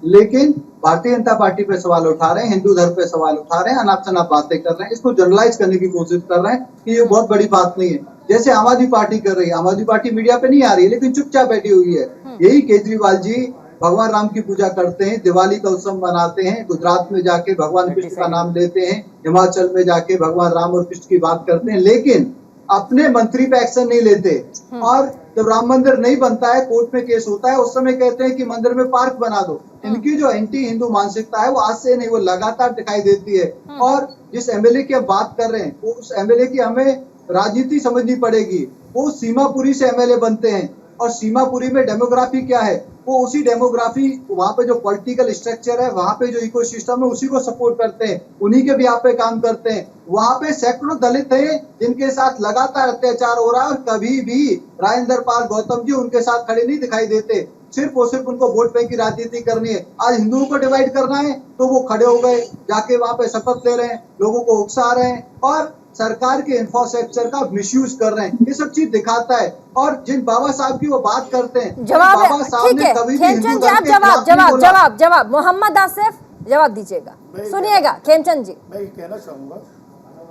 लेकिन भारतीय जनता पार्टी पे सवाल उठा रहे हैं, हिंदू धर्म पे सवाल उठा रहे हैं, अनाप शनाप बातें कर रहे हैं, इसको जनरलाइज करने की कोशिश कर रहे हैं कि ये बहुत बड़ी बात नहीं है। जैसे आम आदमी पार्टी कर रही है, आम आदमी पार्टी मीडिया पे नहीं आ रही है लेकिन चुपचाप बैठी हुई है। यही केजरीवाल जी भगवान राम की पूजा करते हैं, दिवाली का उत्सव मनाते हैं, गुजरात में जाके भगवान कृष्ण का नाम लेते हैं, हिमाचल में जाके भगवान राम और कृष्ण की बात करते हैं, लेकिन अपने मंत्री पे एक्शन नहीं लेते। और जब राम मंदिर नहीं बनता है, कोर्ट में केस होता है, उस समय कहते हैं कि मंदिर में पार्क बना दो। इनकी जो एंटी हिंदू मानसिकता है वो आज से नहीं, वो लगातार दिखाई देती है। और जिस एमएलए की हम बात कर रहे हैं, वो उस एमएलए की हमें राजनीति समझनी पड़ेगी। वो सीमापुरी से एमएलए बनते हैं और सीमापुरी में डेमोग्राफी क्या है, वो उसी डेमोग्राफी, वहाँ पे जो पॉलिटिकल स्ट्रक्चर है, वहाँ पे जो इकोसिस्टम है उसी को सपोर्ट करते हैं, उन्हीं के भी यहाँ पे काम करते हैं। वहाँ पे सैकड़ों दलित हैं जिनके साथ लगातार अत्याचार हो रहा है और कभी भी राजेंद्र पाल गौतम जी उनके साथ खड़े नहीं दिखाई देते। सिर्फ और सिर्फ उनको वोट बैंक की राजनीति करनी है। आज हिंदुओं को डिवाइड करना है तो वो खड़े हो गए, जाके वहाँ पे शपथ ले रहे हैं, लोगों को उकसा रहे हैं और सरकार के इंफ्रास्ट्रक्चर का मिसयूज कर रहे हैं। ये सब चीज दिखाता है। और जिन बाबा साहब की वो बात करते हैं, जवाब बाबा साहब ने कभी भी हिंदू खेमचंद जी, धर्म आप के खिलाफ नहीं जवाब बोला। जवाब जवाब मोहम्मद आसिफ जवाब दीजिएगा। सुनिएगा खेमचंद जी, मैं ये कहना चाहूंगा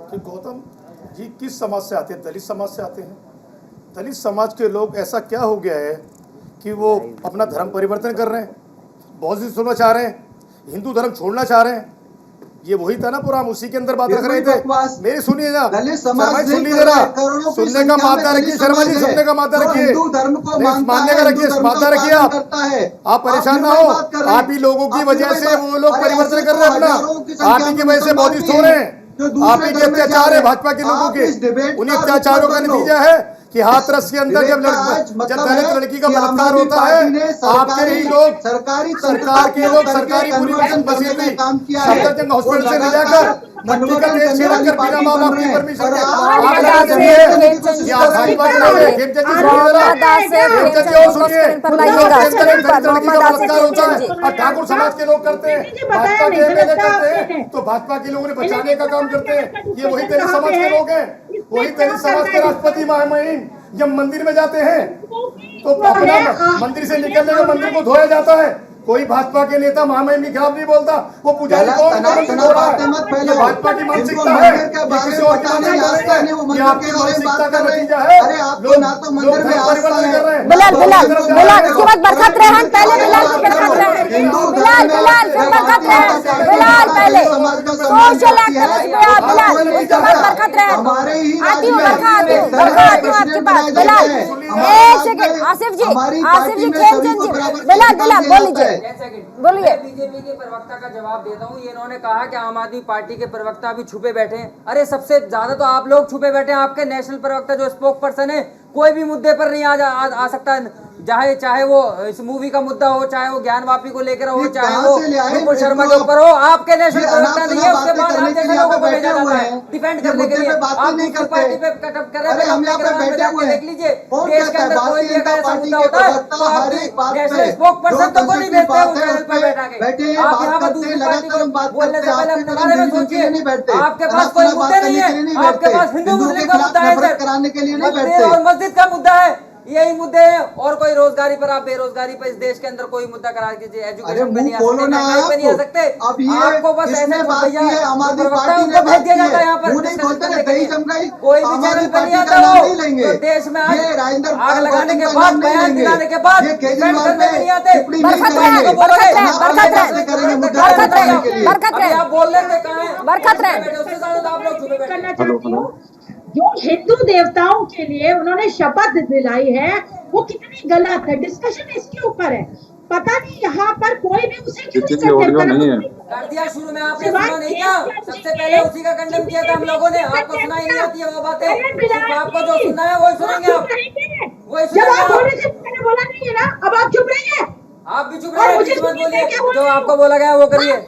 कि गौतम जी किस समाज से आते हैं? दलित समाज से आते हैं। दलित समाज के लोग, ऐसा क्या हो गया है कि वो अपना धर्म परिवर्तन कर रहे हैं, बहुत सी सुनना चाह रहे हैं, हिंदू धर्म छोड़ना चाह रहे हैं। ये वही था ना पूरा, हम उसी के अंदर बात रख रहे थे। मेरी सुनिए ना, दलित समाज सुनिए जरा, सुनने का मादा रखिए शर्मा जी, सुनने का मादा रखिए, हिंदू धर्म को मानने का रखिए, मादा रखिए। आप परेशान ना हो, आप ही लोगों की वजह से वो लोग परिवर्तन कर रहे हैं अपना, आप ही की वजह से बहुत हो रहे हैं। आप ही के अत्याचार है भाजपा के लोगों के, उन्हीं अत्याचारों का नतीजा है कि हाथरस के अंदर जब दलित लड़की का बलात्कार होता है, आपके ही लोग, सरकार के लोग, सरकारी पूरी मशीनरी सफदरजंग हॉस्पिटल से ले जाकर मट्टी का तेल छिड़क कर बिना माँ बाप की परमिशन के ठाकुर समाज के लोग करते हैं, भाजपा के एमएलए करते हैं, तो भाजपा के लोगों ने बचाने का काम करते हैं। ये वही दलित समाज के लोग हैं, वही दलित समाज के राष्ट्रपति महामहिम जब मंदिर में जाते हैं तो अपना मंदिर से निकलने में मंदिर को धोया जाता है। कोई भाजपा के नेता महामहिम के खिलाफ नहीं बोलता, वो पुजारी कौन हो रहा है? ये भाजपा की मानसिकता है, किसी और की मानसिकता है, ये आपकी मानसिकता का नतीजा है। लोग परिवर्तन कर रहे हैं। बिलाल इसके बाद बरखत रहन, पहले बिलाल की बरखत रहन, बिलाल फिर बरखत रहन, बिलाल पहले सोशल एक्टिविस्ट पे आप, बिलाल उसके बाद बरखत रहन। आती हूँ बरखा, आती हूँ आपके पास। बिलाल एक सेकंड, आसिफ जी खेमचंद जी, बिलाल बोल लीजिए, बोलिए। बीजेपी के प्रवक्ता का जवाब देता हूँ। ये इन्होंने कहा कि आम आदमी पार्टी के प्रवक्ता अभी छुपे बैठे हैं। अरे सबसे ज्यादा तो आप लोग छुपे बैठे हैं। आपके नेशनल प्रवक्ता जो स्पोक पर्सन है, कोई भी मुद्दे पर नहीं आ सकता, चाहे वो इस मूवी का मुद्दा हो, चाहे वो ज्ञान वापी को लेकर हो, चाहे वो विपुल शर्मा के ऊपर हो। आपके नेशनल प्रवक्ता नहीं है, उसके बाद आप जैसे लोगों को भेजा जाता है डिफेंड करने के लिए। आप दूसरी पार्टी पे कटअप कर रहे हैं, देख लीजिए देश के अंदर कोई भी अगर ऐसा मुद्दा होता है तो आप नेशनल स्पोक पर्सन तो को नहीं भेजते हैं उस चैनल पर बैठा के। आप यहाँ पर दूसरी पार्टी को बोलने से पहले अपने बारे में सोचिए। आपके पास कोई मुद्दे नहीं है, आपके पास हिंदू मुस्लिम का मुद्दा है, मंदिर और मस्जिद का मुद्दा है, यही मुद्दे हैं। और कोई रोजगारी पर, आप बेरोजगारी पर इस देश के अंदर कोई मुद्दा करा कीजिए, एजुकेशन पे नहीं आ सकते, महंगाई पे नहीं आ सकते। आपको बस ऐसे भैया प्रवक्ता उनको भेज दिया जाता है यहाँ पर डिस्कस करने के लिए। कोई भी चैनल पर नहीं आता हो तो देश में आग लगाने के बाद, बयान दिलाने के बाद डिफेंड करने में नहीं आते। आप बोल रहे थे कहाँ है बरकत रहे, उससे ज्यादा आप लोग छुपे बैठे। जो हिंदू देवताओं के लिए उन्होंने शपथ दिलाई है वो कितनी गलत है। डिस्कशन इसके ऊपर है। पता नहीं यहाँ पर कोई भी उसे क्यों कर दिया शुरू में, आपने सुना नहीं क्या? सबसे पहले उसी का कंडेम किया था हम लोगों ने। आपको सुनाई नहीं आती है वो बातें, आपको जो सुनना है वही सुनेंगे आप, वही सुनेंगे। मैंने बोला नहीं है ना, अब आप चुप रहिए। आप भी चुप रहिए, जो आपको बोला गया वो करिए।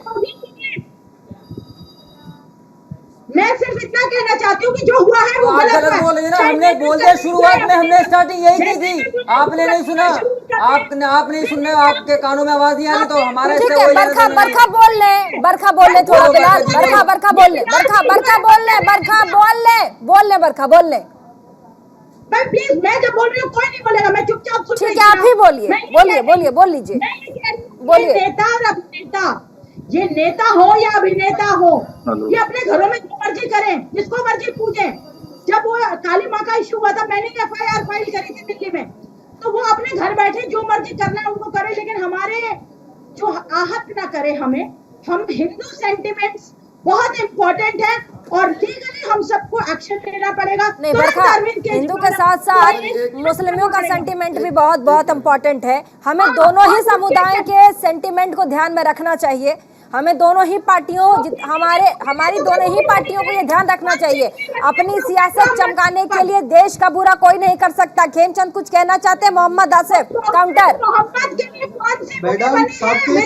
मैं सिर्फ इतना कहना चाहती हूँ कि जो हुआ है वो गलत बोल रही है ना। हमने बोल दिया शुरुआत में, हमने स्टार्टिंग यही की थी, आपने नहीं सुना। आप नहीं सुनने, आपके कानों में आवाज नहीं आ रही, तो हमारे ठीक है। बरखा बोल ले थोड़ा बिलाल, बरखा बोल ले, बोल ले। प्लीज, मैं जब बोल रही हूँ कोई नहीं बोलेगा, मैं चुपचाप सुन रही हूँ। ठीक है, आप ही बोल लीजिए। मैं बोलिए। नेता और अभिनेता, ये नेता हो या अभिनेता हो, ये अपने घरों में जो मर्जी करें, जिसको मर्जी पूजें। जब वो काली माँ का इशू हुआ था, मैंने FIR फाइल करी थी दिल्ली में, तो वो अपने घर बैठे जो मर्जी करना है उनको करे, लेकिन हमारे जो आहत ना करे हमें। हम हिंदू सेंटिमेंट्स बहुत इम्पोर्टेंट है और लीगली हम सबको एक्शन लेना पड़ेगा। नहीं बरखा, हिंदू के साथ साथ मुस्लिमों का सेंटिमेंट भी बहुत बहुत इम्पोर्टेंट है। हमें दोनों ही समुदाय के सेंटिमेंट को ध्यान में रखना चाहिए। हमें दोनों ही पार्टियों, हमारी दोनों ही पार्टियों को ये ध्यान रखना चाहिए। अपनी सियासत चमकाने के लिए देश का बुरा कोई नहीं कर सकता। खेमचंद कुछ कहना चाहते हैं? मोहम्मद आसिफ काउंटर। मैडम, सबके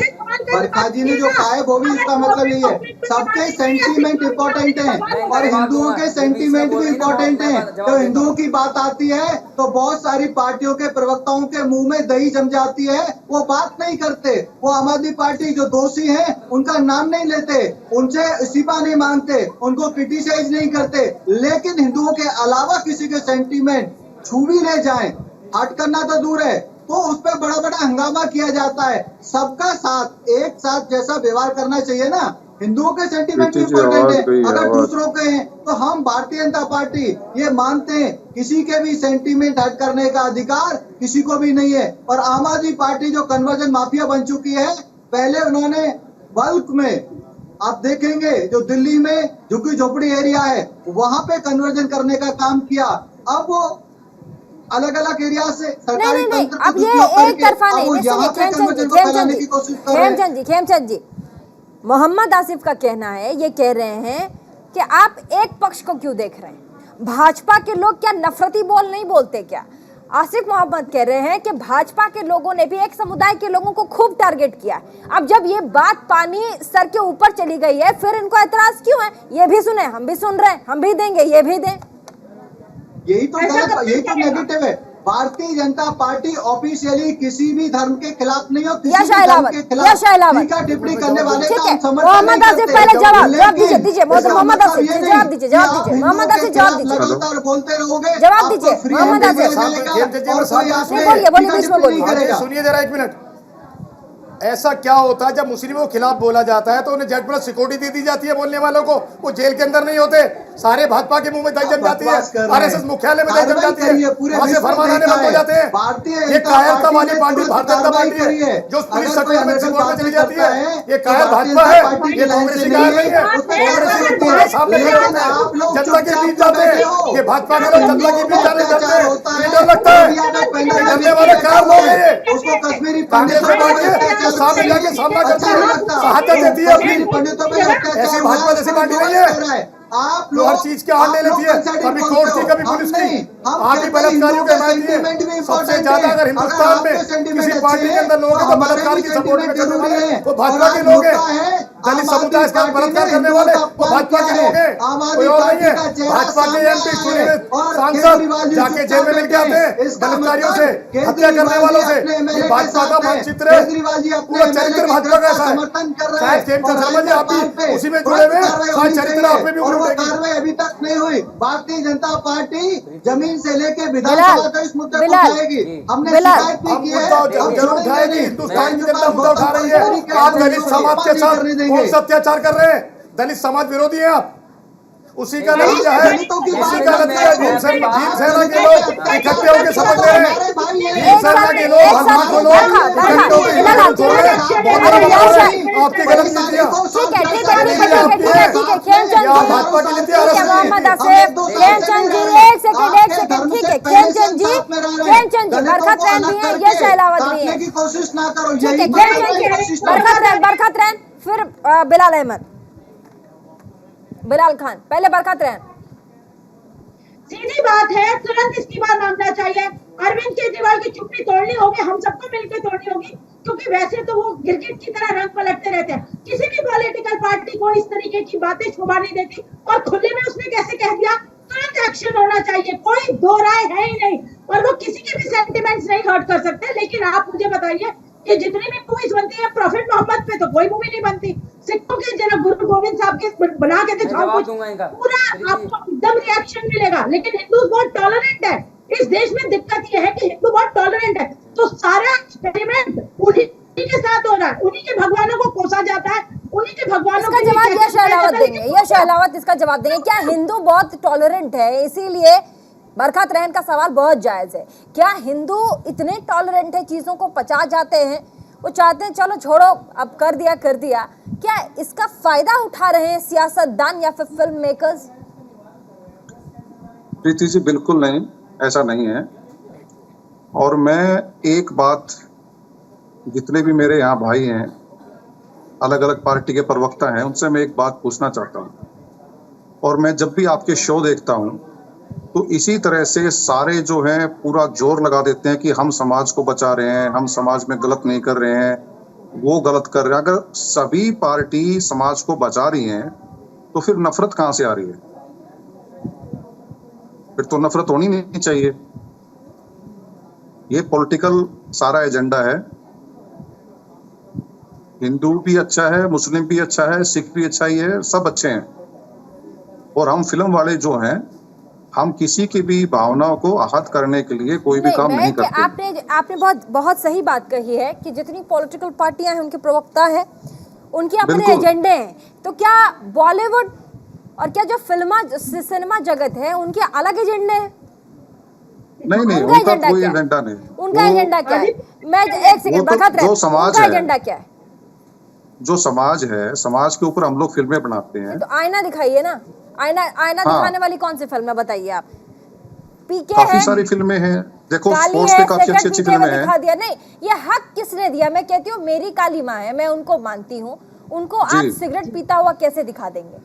बरखा जी ने जो कहा है वो भी इसका मतलब यही है, सबके सेंटीमेंट इम्पोर्टेंट हैं और हिंदुओं के सेंटीमेंट भी इम्पोर्टेंट हैं। तो हिंदुओं की बात आती है तो बहुत सारी पार्टियों के प्रवक्ताओं के मुंह में दही जम जाती है, वो बात नहीं करते। वो आम आदमी पार्टी जो दोषी है उनका नाम नहीं लेते, उनसे इस्तीफा नहीं मांगते, उनको क्रिटिसाइज नहीं करते, लेकिन हिंदुओं के अलावा किसी के सेंटीमेंट छू भी ले जाए, हट करना तो दूर है, तो उस पर बड़ा बड़ा हंगामा किया जाता है। सबका साथ, एक साथ जैसा व्यवहार करना चाहिए ना। हिंदुओं के सेंटीमेंट भी इम्पोर्टेंट है, अगर दूसरों के हैं तो हम भारतीय जनता पार्टी ये मानते हैं किसी के भी सेंटीमेंट हट करने का अधिकार किसी को भी नहीं है। और आम आदमी पार्टी जो कन्वर्जन माफिया बन चुकी है, पहले उन्होंने बल्क में, आप देखेंगे जो दिल्ली में झुग्गी झोपड़ी एरिया है वहां पे कन्वर्जन करने का काम किया। अब वो अलग अलग एरिया से सरकारी तंत्र अब ये एक तरफा नहीं। खेमचंद जी, मोहम्मद आसिफ का कहना है, ये कह रहे हैं कि आप एक पक्ष को क्यों देख रहे हैं? भाजपा के लोग क्या नफरती बोल नहीं बोलते क्या? आसिफ मोहम्मद कह रहे हैं कि भाजपा के लोगों ने भी एक समुदाय के लोगों को खूब टारगेट किया। अब जब ये बात पानी सर के ऊपर चली गई है, फिर इनको एतराज क्यों है? ये भी सुने, हम भी सुन रहे हैं, हम भी देंगे, ये भी दें। यही तो गलत, यही तो नेगेटिव है। भारतीय जनता पार्टी ऑफिशियली किसी भी धर्म के खिलाफ नहीं हो, किसी भी धर्म के खिलाफ टीका टिप्पणी करने वाले का हम समर्थन मोहम्मद आसिफ पहले जवाब दीजिए। मोहम्मद आसिफ जवाब दीजिए। मोहम्मद आसिफ जवाब दीजिए। लगातार बोलते रहोगे, जवाब दीजिए। मोहम्मद आसिफ बोलिए, बीच में बोलिए। सुनिए जरा एक मिनट। ऐसा क्या होता है जब मुस्लिमों के खिलाफ बोला जाता है तो उन्हें जेड प्लस सिक्योरिटी दे दी जाती है बोलने वालों को? वो जेल के अंदर नहीं होते, सारे भाजपा के मुंह में दही जम जाती है, RSS मुख्यालय में दही जम जाती है, वहां से फरमान आने बंद हो जाते हैं। ये कायरता वाली पार्टी भारतीय जनता पार्टी है जो पुलिस सेक्टर में चली जाती है। ये कायर भाजपा है, ये कांग्रेसी कायर नहीं है। कांग्रेसी सामने जनता के बीच जाते हैं, ये भाजपा के लोग जनता के बीच जाने जाते हैं। ये डर लगता है, करने वाले कायर लोग हैं। उसको कश्मीरी कांग्रेस सामने जाके सामना करती है, सहायता देती है अपनी। ऐसी भाजपा जैसी पार्टी नहीं है आप जो हर चीज के हाथ ले लेती है, कभी कोर्ट की कभी पुलिस की। आप ही बलात्कारियों के मानती है। सबसे ज्यादा अगर हिंदुस्तान में किसी पार्टी के अंदर लोग हैं तो बलात्कार की सपोर्ट में करने वाले वो भाजपा के लोग हैं। दलित समुदाय का बलात्कार करने वाले वो भाजपा के लोग हैं, कोई और नहीं है। भाजपा के MP सांसद जाके जेल में मिल के आते हैं बलात्कारियों से, हत्या करने वालों से। ये भाजपा का मानचित्र है, पूरा चरित्र भाजपा का ऐसा है। शायद खेमचंद शर्मा जी आप भी उसी में जुड़े हुए, शायद चरित्र आप में भी कार्रवाई अभी तक नहीं हुई। भारतीय जनता पार्टी जमीन से लेके विधानसभा तक इस मुद्दे को उठाएगी। हमने शिकायत भी की है, जरूर उठाएगी। हिंदुस्तान की जनता मुद्दा उठा रही है। आप दलित समाज के साथ कौन सा अत्याचार कर रहे हैं? दलित समाज विरोधी है आप। उसी का नतीजा है, उसी का नतीजा भीम सेना के लोग इकट्ठे होकर शपथ ले रहे हैं। भीम सेना के लोग, भगवान को लोग इकट्ठे होकर छोड़ रहे हैं। बहुत बड़ा बदलाव है आपकी गलत नीतियां। भाजपा की नीतियां मोहम्मद आसिफ, खेमचंद जी एक सेकंड ठीक है। खेमचंद जी बरखत रहन भी है, ये शैलावत भी है। कोशिश ना करो, ठीक है खेमचंद जी बरखत रहन, फिर बिलाल अहमद, बिलाल खान, पहले बरखत रहन। सीधी बात है, तुरंत इस्तीफा मांगना चाहिए। अरविंद केजरीवाल की चुप्पी तोड़नी होगी, हम सबको मिलकर तोड़नी होगी, क्योंकि वैसे तो वो गिरगिट की तरह रंग पलटते रहते हैं। किसी भी पॉलिटिकल पार्टी को इस तरीके की बातें शोभा नहीं देती। और खुले में उसने कैसे कह दिया, तुरंत एक्शन होना चाहिए, कोई दो राय है ही नहीं। और वो किसी के भी सेंटिमेंट्स नहीं हर्ट कर सकते। लेकिन आप मुझे बताइए कि जितनी भी मूवीज बनती है प्रॉफिट मोहम्मद पे तो कोई मूवी नहीं बनती। सिखों के जरा गुरु गोविंद साहब के बना के दिखाओ कुछ, पूरा आपको एकदम रिएक्शन मिलेगा। लेकिन हिंदू बहुत टॉलरेंट है। इस देश में दिक्कत यह है कि हिंदू बहुत टॉलरेंट है, तो सारा एक्सपेरिमेंट उन्हीं उन्हीं के साथ हो रहा है, उन्हीं के भगवानों को कोसा जाता है, उन्हीं के भगवानों इसका के लिए जवाब ये कैसे शहलावत कैसे देंगे, ये शहलावत इसका जवाब देंगे। क्या हिंदू बहुत टॉलरेंट है, इसीलिए बरखत रहन का सवाल बहुत जायज है। क्या हिंदू इतने टॉलरेंट है, चीजों को पचा जाते हैं, वो चाहते हैं चलो छोड़ो अब कर दिया। क्या इसका फायदा उठा रहे हैं सियासतदान या फिर फिल्म मेकर्स? प्रीति जी बिल्कुल नहीं, ऐसा नहीं है। और मैं एक बात, जितने भी मेरे यहाँ भाई हैं, अलग अलग पार्टी के प्रवक्ता हैं, उनसे मैं एक बात पूछना चाहता हूँ। और मैं जब भी आपके शो देखता हूँ तो इसी तरह से सारे जो हैं पूरा जोर लगा देते हैं कि हम समाज को बचा रहे हैं, हम समाज में गलत नहीं कर रहे हैं, वो गलत कर रहे हैं। अगर सभी पार्टी समाज को बचा रही हैं तो फिर नफरत कहाँ से आ रही है? फिर तो नफरत होनी नहीं चाहिए। ये पॉलिटिकल सारा एजेंडा है। हिंदू भी अच्छा है, मुस्लिम भी अच्छा है, सिख भी अच्छा ही है, सब अच्छे हैं। और हम फिल्म वाले जो हैं, हम किसी की भी भावनाओं को आहत करने के लिए कोई भी काम नहीं करते। आपने बहुत सही बात कही है कि जितनी पॉलिटिकल पार्टियां हैं, उनके प्रवक्ता हैं, उनके अपने एजेंडे हैं। तो क्या बॉलीवुड और क्या जो सिनेमा जगत है, उनके अलग एजेंडे हैं? नहीं, उनका कोई एजेंडा नहीं। उनका एजेंडा क्या है? मैं एक सेकंड, जो समाज है, एजेंडा क्या है? जो समाज है, समाज के ऊपर हम लोग फिल्में बनाते हैं। तो आईना दिखाइए ना, आईना दिखाने वाली कौन सी फिल्म है बताइए आप? पीके है, काफी सारी फिल्में हैं, देखो स्पोर्ट्स पे काफी अच्छी फिल्में हैं। दिखा दिया। नहीं, ये हक किसने दिया? मैं कहती हूँ मेरी काली माँ है, मैं उनको मानती हूँ, उनको आप सिगरेट पीता हुआ कैसे दिखा देंगे?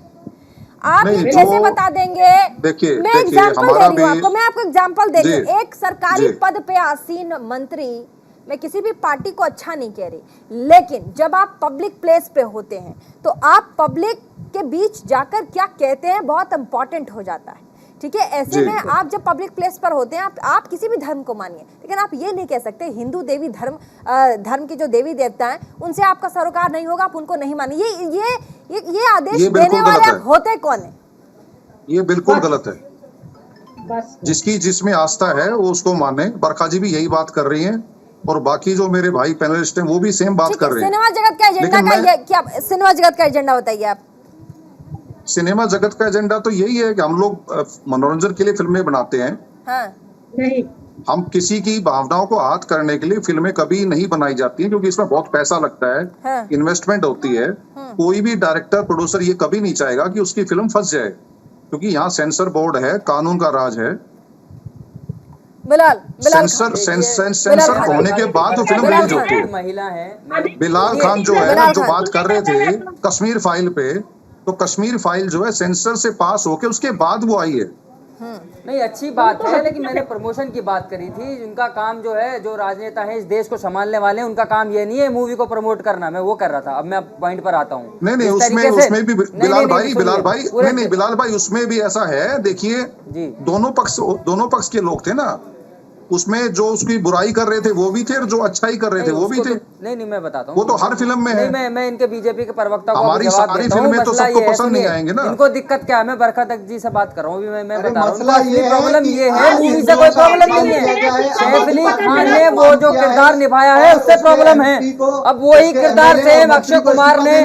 आप कैसे बता देंगे? देखिए, मैं एग्जाम्पल दे रही हूँ आपको, मैं आपको एग्जाम्पल दे रही हूँ। एक सरकारी पद पे आसीन मंत्री, मैं किसी भी पार्टी को अच्छा नहीं कह रही, लेकिन जब आप पब्लिक प्लेस पे होते हैं तो आप पब्लिक के बीच जाकर क्या कहते हैं बहुत इंपॉर्टेंट हो जाता है। ठीक है, ऐसे में आप जब पब्लिक प्लेस पर होते हैं, आप किसी भी धर्म को मानिए, लेकिन आप ये नहीं कह सकते हिंदू देवी धर्म के जो देवी देवता हैं उनसे आपका सरोकार नहीं होगा, आप उनको नहीं मानिए। ये आदेश देने वाले आप होते कौन है? ये बिल्कुल गलत है। जिसकी जिसमें आस्था है वो उसको माने। बरखा जी भी यही बात कर रही हैं और बाकी जो मेरे भाई पैनलिस्ट हैं वो भी सेम बात कर रहे हैं। सिनेमा जगत का एजेंडा क्या? सिनेमा जगत का एजेंडा बताइए आप। सिनेमा जगत का एजेंडा तो यही है कि हम लोग मनोरंजन के लिए फिल्में बनाते हैं। हाँ। नहीं, हम किसी की भावनाओं को आहत करने के लिए फिल्में कभी नहीं बनाई जाती हैं, क्योंकि इसमें बहुत पैसा लगता है। हाँ। इन्वेस्टमेंट होती है। कोई भी डायरेक्टर प्रोड्यूसर ये कभी नहीं चाहेगा कि उसकी फिल्म फंस जाए, क्योंकि यहाँ सेंसर बोर्ड है, कानून का राज है। बिलाल सेंसर होने के बाद तो फिल्म रिलीज होती है। महिला है बिलाल खान जो है, जो बात कर रहे थे कश्मीर फाइल पे, तो कश्मीर फाइल जो है सेंसर से पास होके उसके बाद वो आई है। नहीं, अच्छी बात है, लेकिन मैंने प्रमोशन की बात करी थी। उनका काम जो है, जो राजनेता है इस देश को संभालने वाले हैं, उनका काम ये नहीं है मूवी को प्रमोट करना। मैं वो कर रहा था, अब मैं पॉइंट पर आता हूँ। नहीं, उसमें भी बिलाल भाई उसमें भी ऐसा है। देखिए, दोनों पक्ष के लोग थे ना, उसमें जो उसकी बुराई कर रहे थे वो भी थे और जो अच्छाई कर रहे थे वो भी थे। नहीं, मैं बताता हूँ, वो तो हर फिल्म में है। नहीं, मैं इनके बीजेपी के प्रवक्ता को हमारी सारी फिल्में तो सबको पसंद नहीं आएंगे ना। इनको दिक्कत क्या है? मैं बरखत जी से बात कर रहा हूँ, मैं बता रहा हूँ। प्रॉब्लम ये है, मूवी से कोई प्रॉब्लम नहीं है। सैफ अली खान ने वो जो किरदार निभाया है उससे प्रॉब्लम है। अब वही किरदार से अक्षय कुमार ने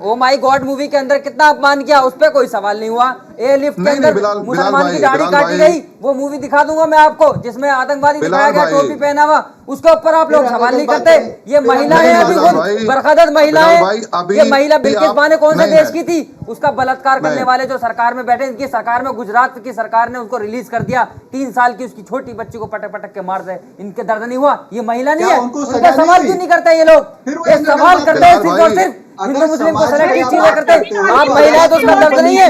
ओ माई गॉड मूवी के अंदर कितना अपमान किया, उस पर कोई सवाल नहीं हुआ। एयरलिफ्ट के अंदर मुसलमान की दाढ़ी काटी गई, वो मूवी दिखा दूंगा मैं आपको, जिसमें आतंकवादी दिखाया गया, टोपी पहना हुआ, उसके ऊपर आप लोग सवाल नहीं करते। ये महिला है, अभी बरखदत महिला है। ये महिला बिल्किस बानो कौन से देश की थी? उसका बलात्कार करने वाले जो सरकार में बैठे, इनकी सरकार में, गुजरात की सरकार ने उसको रिलीज कर दिया। 3 साल की उसकी छोटी बच्ची को पटक पटक के मार दे, इनके दर्द नहीं हुआ? ये महिला नहीं है? उनका सवाल क्यों नहीं करते ये लोग? ये सवाल करते हैं सिर्फ और सिर्फ हिंदू मुस्लिम को सेलेक्टिव चीजें करते हैं। आप महिला तो उसका दर्द नहीं है।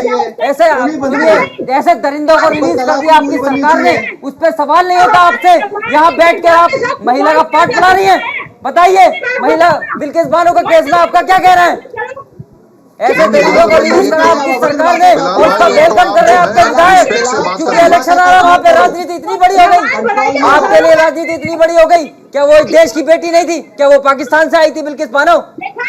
ऐसे दरिंदों को रिलीज कर दिया आपकी सरकार ने, उस पर सवाल नहीं होता आपसे। यहाँ बैठ के आप महिला का पाठ पढ़ा रही है। बताइए, महिला बिल्किस बानो का केस में आपका क्या कहना है? ऐसे दरिंदों को रिलीज करा आपकी सरकार ने और उसका वेलकम कर रहे हैं आपके विधायक, क्योंकि इलेक्शन आ रहा है, वहाँ पे राजनीति इतनी बड़ी हो गई। आपके लिए राजनीति इतनी बड़ी हो गई। क्या वो इस देश की बेटी नहीं थी? क्या वो पाकिस्तान से आई थी बिल्किस बानो?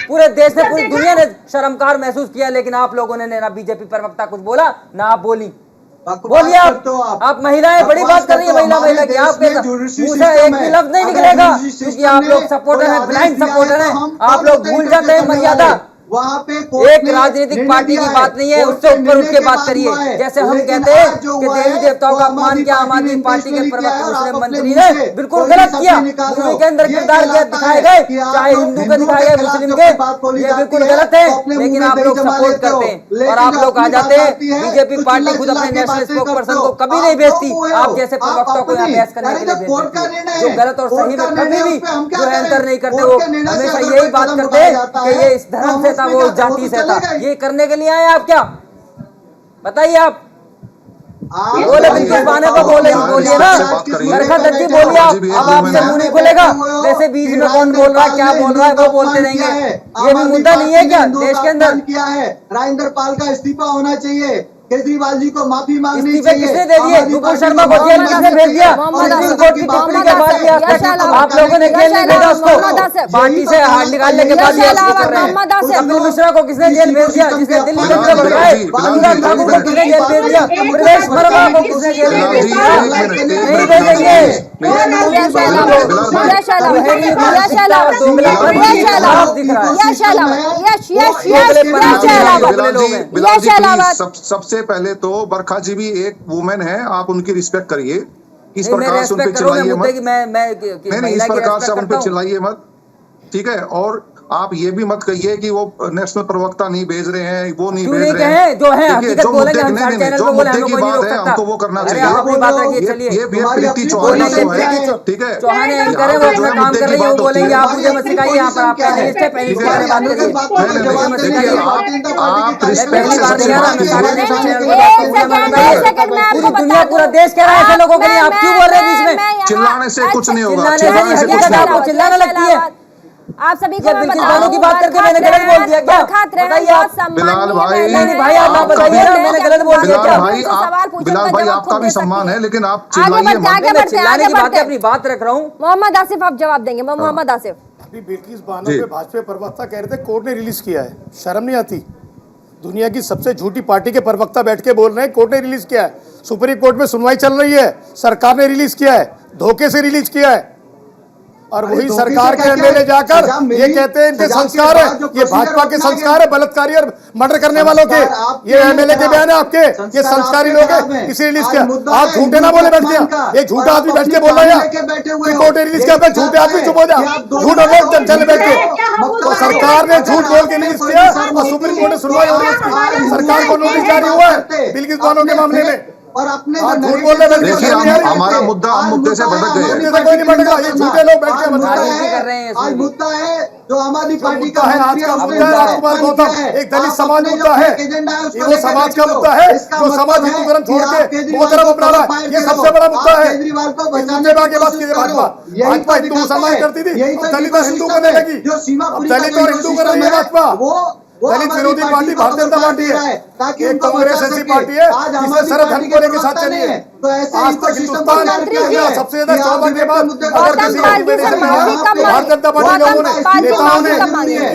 पूरे देश ने, पूरी दुनिया ने शर्मकार महसूस किया, लेकिन आप लोगों ने ना बीजेपी प्रवक्ता कुछ बोला, ना आप बोली। बोलिए आप महिलाएं बड़ी बात कर रही है, महिला की आपके मुंह से एक भी लफ्ज नहीं निकलेगा, क्योंकि आप लोग सपोर्टर हैं, ब्लाइंड सपोर्टर हैं, आप लोग भूल जाते हैं मर्यादा। वहाँ पे एक राजनीतिक पार्टी की बात नहीं है, उससे ऊपर उठ के बात करिए। जैसे हम कहते हैं कि देवी देवताओं का अपमान किया आम आदमी पार्टी के प्रवक्ता मुस्लिम मंत्री ने, बिल्कुल गलत किया। मूवी के अंदर किरदार दिखाए गए, चाहे हिंदू के दिखाए गए, मुस्लिम के, ये बिल्कुल गलत है। लेकिन आप लोग सपोर्ट करते हैं और आप लोग आ जाते हैं। बीजेपी पार्टी खुद अपने नेशनल स्पोक पर्सन को कभी नहीं भेजती, आप जैसे प्रवक्ता को यहाँ बहस करने के लिए भेजती है। जो गलत और सही में कभी भी जो एंटर नहीं करते, वो हमेशा यही बात करते हैं कि ये इस धर्म से था, वो जाति से था। ये करने के लिए आए आप क्या बताइए? आप बोले बिल्कुल बाने को बोलिए ना, बरखा दत्ती बोलिए आप, अब आपसे मुंह नहीं खुलेगा। वैसे बीच में कौन बोल रहा है, क्या बोल रहा है, वो बोलते रहेंगे। ये भी मुद्दा नहीं है क्या देश के अंदर? किया है राजेंद्र पाल का इस्तीफा होना चाहिए, केजरीवाल जी को माफी मांगनी चाहिए। किसने दे दिए? नुपुर शर्मा को जेल किसने भेज दिया? सुप्रीम कोर्ट की टिप्पणी के बाद भी आप लोगों ने जेल नहीं भेजा उसको, पार्टी से हाथ निकालने के बाद कपिल मिश्रा को किसने जेल भेज दिया, जिसने दिल्ली दंगे भड़काए? अनुराग ठाकुर को किसने जेल भेज दिया? प्रवेश वर्मा को किसने जेल भेज दिया? नहीं भेजेंगे। सबसे पहले तो बरखा जी भी एक वुमेन है, आप उनकी रिस्पेक्ट करिए। इस प्रकार से उन पे चिल्लाइए मत। नहीं, इस प्रकार से उन पे चिल्लाइए मत, ठीक है। और आप ये भी मत कहिए कि वो नेशनल प्रवक्ता नहीं भेज रहे हैं, वो नहीं भेज रहे हैं। जो है हकीकत बोलेंगे, हम सारे चैनल पे बोले, मुद्दे की बात है हमको वो करना चाहिए। ये प्रीति चौहान है, ठीक है, चौहान करे वो अपना काम कर रही है, वो बोलेंगे आप मुझे मत सिखाइए। यहाँ पर आप पैनलिस्ट है, पैनलिस्ट के बारे में बात करिए। पूरी दुनिया, पूरा देश कह रहा है ऐसे लोगों के लिए, आप क्यों बोल रहे हैं बीच में? चिल्लाने से कुछ नहीं होगा, आपको चिल्लाना लगती है। आप सभी को की बात करके मैंने गलत बोल दिया क्या? बताइए आप। बिलाल भाई, भाई आप बताइए ना, मैंने गलत बोल दिया क्या? बिलाल भाई आपका भी सम्मान है, लेकिन आप चिल्लाइए मत। चिल्लाने की बात है, अपनी बात रख रहा हूँ। मोहम्मद आसिफ आप जवाब देंगे। मोहम्मद आसिफ, अभी बिल्किस बानो पे भाजपा प्रवक्ता कह रहे थे कोर्ट ने रिलीज किया है, शर्म नहीं आती? दुनिया की सबसे झूठी पार्टी के प्रवक्ता बैठ के बोल रहे हैं कोर्ट ने रिलीज किया है। सुप्रीम कोर्ट में सुनवाई चल रही है, सरकार ने रिलीज किया है, धोखे से रिलीज किया है। और वही सरकार के एमएलए जाकर ये कहते हैं इनके संस्कार है, ये भाजपा के संस्कार है, बलात्कारी और मर्डर करने वालों के। ये एमएलए के बयान है आपके, ये संस्कारी लोग हैं, इसे रिलीज किया। आप झूठे ना बोले बैठ गया, ये झूठा आदमी बैठ के बोल रहा है कोर्ट ने रिलीज किया, झूठे आदमी चुप हो जा, झूठ बोल चल बैठ के। तो सरकार ने झूठ बोल के रिलीज किया और सुप्रीम कोर्ट ने सुनवाई हो रही है, सरकार को नोटिस जारी हुआ है बिल्किस बानो के मामले में। और अपने देखिए हमारा मुद्दा हम मुद्दे से भटक गए हैं। कोई नहीं भटका, ये झूठे लोग बैठ के कर रहे हैं। आज मुद्दा है जो आम आदमी पार्टी का है, आज का मुद्दा है राजकुमार गौतम, एक दलित समाज मुद्दा है, वो समाज का मुद्दा है जो समाज हिंदूकरण छोड़ के वो तरफ अपना रहा है। ये सबसे बड़ा मुद्दा है। केजरीवाल को बचाने के बाद भाजपा हिंदू मुसलमान करती थी, दलित और हिंदू करने लगी। दलित और हिंदू कर रही है भाजपा। दलित विरोधी पार्टी भारतीय जनता पार्टी है, एक कांग्रेस ऐसी पार्टी है जिसने शरद धनखड़ के साथ चली है। आज तक हिंदुस्तान सबसे ज्यादा 14 के बाद अगर किसी भारतीय जनता पार्टी लोगों ने नेताओं ने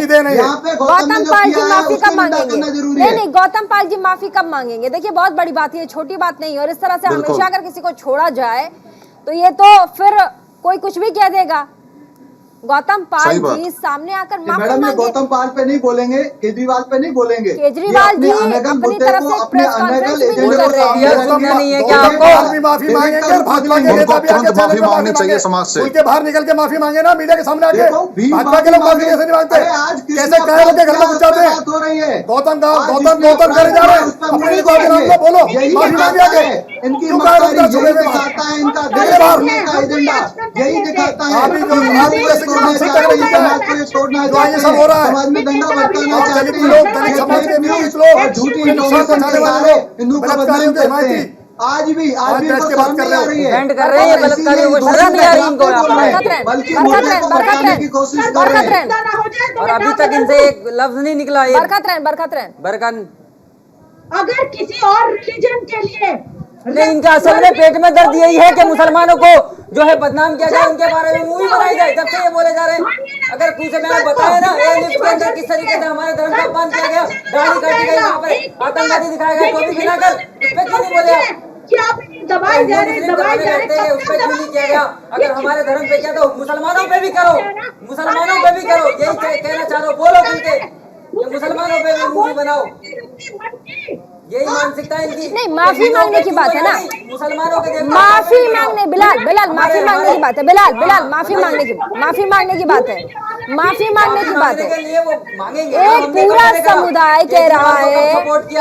दे नहीं है। गौतम पाल जी माफी कब मांगेंगे? नहीं, गौतम पाल जी माफी कब मांगेंगे? देखिए बहुत बड़ी बात है, छोटी बात नहीं। और इस तरह से हमेशा अगर किसी को छोड़ा जाए तो ये तो फिर कोई कुछ भी कह देगा। गौतम पाल जी सामने आकर माफी मांगे। गौतम पाल पे नहीं बोलेंगे, केजरीवाल पे नहीं बोलेंगे। केजरीवाल जी अपनी तरफ से प्रेस कॉन्फ्रेंस भी नहीं कर रहे हैं। नहीं है कि आपको माफी मांगेंगे, भाजपा के नेता भी आगे माफी मांगनी चाहिए समाज से, उनके बाहर निकल के माफी मांगे ना मीडिया के सामने आके। भाजपा के लोग माफी कैसे नहीं मांगते? कैसे कहे लोग के घर में घुस जाते हैं? गौतम करे जा रहे हैं, अपने को बोलो माफी मांगे आगे। इनकी यही दिखाता है, इनका एजेंडा यही दिखाता है। ये सब हो रहा है। समाज में दंगा भड़काना दलित लोग, दलित समाज के पीड़ित लोग, झूठी नुकसान पहुंचाने वाले लोग, हिंदू का बदनाम करते हैं। आज भी बैठ के बात कर रहे हो, बैंड कर रहे हैं बलात्कारियों को, शर्म नहीं आ रही इनको यहाँ पर। बल्कि मुद्दे को भड़काने की कोशिश कर रहे हैं। और अभी तक इनसे एक लफ्ज नहीं निकला। बरकत अगर किसी और रिलीजन के लिए नहीं, इनका असल में पेट में दर्द यही है कि मुसलमानों को जो है बदनाम किया जाए, उनके बारे में मूवी बनाई जाए। जब से ये बोले जा रहे हैं, अगर कुछ मैंने बताया ना एयरलिफ्ट के अंदर किस तरीके से हमारे धर्म का अपमान किया गया, गाड़ी काटी गई, वहाँ पर आतंकवादी दिखाया गया, टोपी पहनाकर, उस पर क्यों नहीं बोले आप? दबाई जा रहे उस पर क्यों नहीं किया गया? अगर हमारे धर्म पे किया तो मुसलमानों पे भी करो, मुसलमानों पे भी करो। यही कहना चाह रहा हूँ, बोलो खुल के, मुसलमानों पे भी मूवी बनाओ। यही मानसिकता है इनकी। नहीं, माफी मांगने की बात है ना, मुसलमानों के माफी मांगने, बिलाल माफी मांगने की बात है, बिलाल माफी मांगने की बात है, माफी मांगने की बात है। एक पूरा समुदाय कह रहा है,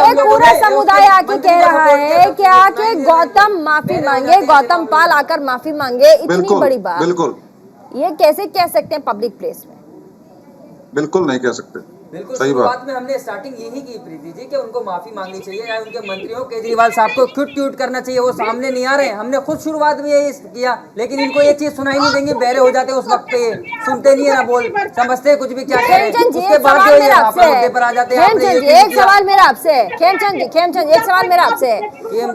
एक पूरा समुदाय आके कह रहा है क्या कि गौतम माफी मांगे, गौतम पाल आकर माफी मांगे, इतनी बड़ी बात। बिल्कुल, ये कैसे कह सकते हैं पब्लिक प्लेस में? बिल्कुल नहीं कह सकते। बिल्कुल सही बात में हमने स्टार्टिंग यही की प्रीति जी कि उनको माफी मांगनी चाहिए, या उनके मंत्रियों केजरीवाल साहब को क्यूट करना चाहिए। वो सामने नहीं आ रहे हैं, हमने खुद शुरुआत में यही किया, लेकिन इनको ये चीज सुनाई नहीं देंगे, बहरे हो जाते हैं उस वक्त पे, ये सुनते नहीं है ना, बोल समझते कुछ भी क्या करें, उसके बाद जो ये पर आ जाते हैं। एक सवाल मेरा आपसे है खेमचंद, एक सवाल मेरा आपसे है,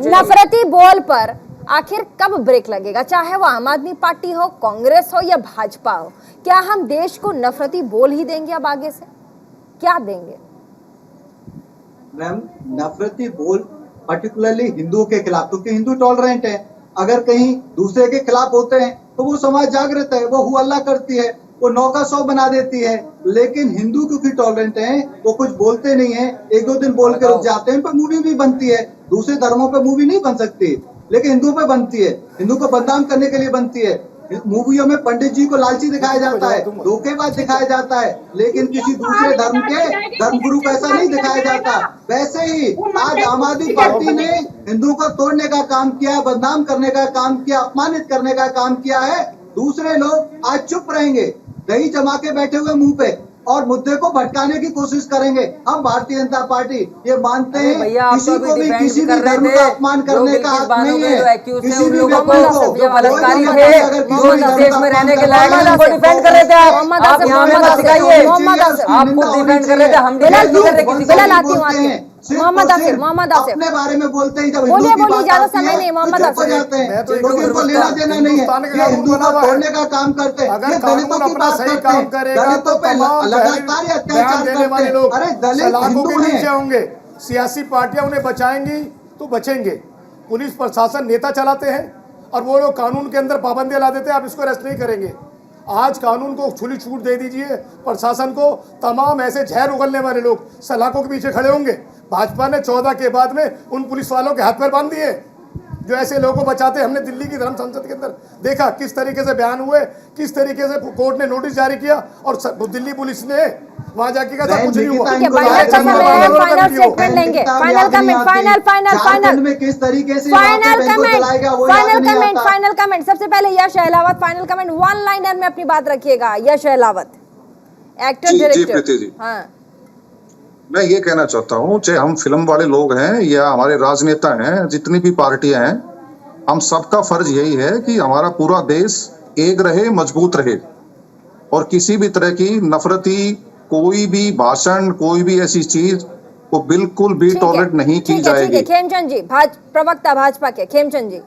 नफरती बोल पर आखिर कब ब्रेक लगेगा? चाहे वो आम आदमी पार्टी हो, कांग्रेस हो या भाजपा हो, क्या हम देश को नफरती बोल ही देंगे? अब आगे से क्या देंगे? मैम, नफरती बोल पर्टिकुलरली हिंदुओं के खिलाफ, क्योंकि हिंदू टॉलरेंट है, अगर कहीं दूसरे के खिलाफ होते हैं तो वो समाज जागृत है, वो हुआ करती है, वो 9 का 100 बना देती है। लेकिन हिंदू क्योंकि टॉलरेंट हैं, वो कुछ बोलते नहीं है, 1-2 दिन बोल के रुक जाते हैं, पर मूवी भी बनती है। दूसरे धर्मों पे मूवी नहीं बन सकती, लेकिन हिंदुओं पे बनती है, हिंदू को बदनाम करने के लिए बनती है। मूवियों में पंडित जी को लालची दिखाया जाता है, धोखेबाज दिखाया जाता है, लेकिन किसी दूसरे धर्म के धर्मगुरु को ऐसा नहीं दिखाया जाता। वैसे ही आज आम आदमी पार्टी ने हिंदुओं को तोड़ने का काम किया है, बदनाम करने का काम किया, अपमानित करने का काम किया है। दूसरे लोग आज चुप रहेंगे, दही जमा के बैठे हुए मुंह पे, और मुद्दे को भटकाने की कोशिश करेंगे। हम भारतीय जनता पार्टी ये मानते हैं, किसी को भी किसी भी धर्म का अपमान करने का हक नहीं है। किसी भी व्यक्ति को बलात्कारी थे, जो इस देश में रहने के लायक है, उनको डिफेंड कर रहे थे आप यहाँ पे मत सिखाइए, आप खुद डिफेंड कर रहे थे, हम डिफेंड नहीं कर रहे किसी को। मोहम्मद आसिफ अपने बारे में बोलते हैं, जब बोलिए ज्यादा समय नहीं। मोहम्मद आसिफ जाते हैं, इनको लेना देना नहीं है, हिंदू को तोड़ने का काम करते हैं, अगर कानून अपना सही काम करेगा तो तमाम बयान देने वाले लोग सलाखों के नीचे होंगे। सियासी पार्टियां उन्हें बचाएंगी तो बचेंगे। पुलिस प्रशासन नेता चलाते हैं और वो लोग कानून के अंदर पाबंदियां ला देते हैं, आप इसको अरेस्ट नहीं करेंगे। आज कानून को खुली छूट दे दीजिए प्रशासन को, तमाम ऐसे जहर उगलने वाले लोग सलाखों के पीछे खड़े होंगे। भाजपा ने 14 के बाद में उन पुलिस वालों के हाथ पैर बांध दिए जो ऐसे लोगों को बचाते। हमने दिल्ली की धर्म संसद के अंदर देखा किस तरीके से बयान हुए, किस तरीके से कोर्ट ने नोटिस जारी किया, और दिल्ली पुलिस ने वहां जाके कहा कुछ नहीं हुआ। फाइनल स्टेटमेंट लेंगे, फाइनल कमेंट, किस तरीके से फाइनल कमेंट। सबसे पहले यश अहलावत, फाइनल कमेंट, 1 लाइनर में अपनी बात रखिएगा। यश अहलावत, एक्टर डायरेक्टर। हाँ, मैं ये कहना चाहता हूँ, चाहे हम फिल्म वाले लोग हैं या हमारे राजनेता हैं, जितनी भी पार्टियां हैं, हम सबका फर्ज यही है कि हमारा पूरा देश एक रहे, मजबूत रहे, और किसी भी तरह की नफरती कोई भी भाषण, कोई भी ऐसी चीज को बिल्कुल भी टॉलरेट नहीं की जाएगी। खेमचंद जी, प्रवक्ता भाजपा के, खेमचंद जी।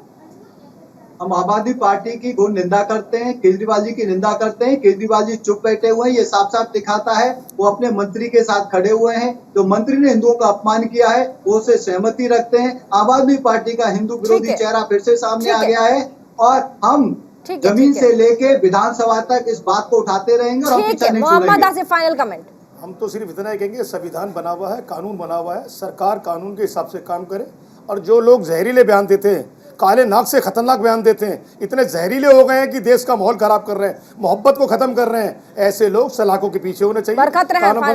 हम आम आदमी पार्टी की घोर निंदा करते हैं, केजरीवाल जी की निंदा करते हैं। केजरीवाल जी चुप बैठे हुए हैं, ये साफ साफ दिखाता है वो अपने मंत्री के साथ खड़े हुए हैं। जो मंत्री ने हिंदुओं का अपमान किया है वो उससे सहमति रखते हैं। आम आदमी पार्टी का हिंदू विरोधी चेहरा फिर से सामने आ गया है, और हम जमीन से लेके विधानसभा तक इस बात को उठाते रहेंगे और हम पीछे नहीं छोड़ेंगे। Final comment. हम तो सिर्फ इतना ही कहेंगे, संविधान बना हुआ है, कानून बना हुआ है, सरकार कानून के हिसाब से काम करे। और जो लोग जहरीले बयान देते हैं, काले नाक से खतरनाक बयान देते हैं, इतने जहरीले हो गए हैं कि देश का माहौल खराब कर रहे हैं, मोहब्बत को खत्म कर रहे हैं, ऐसे लोग सलाखों के पीछे होने चाहिए।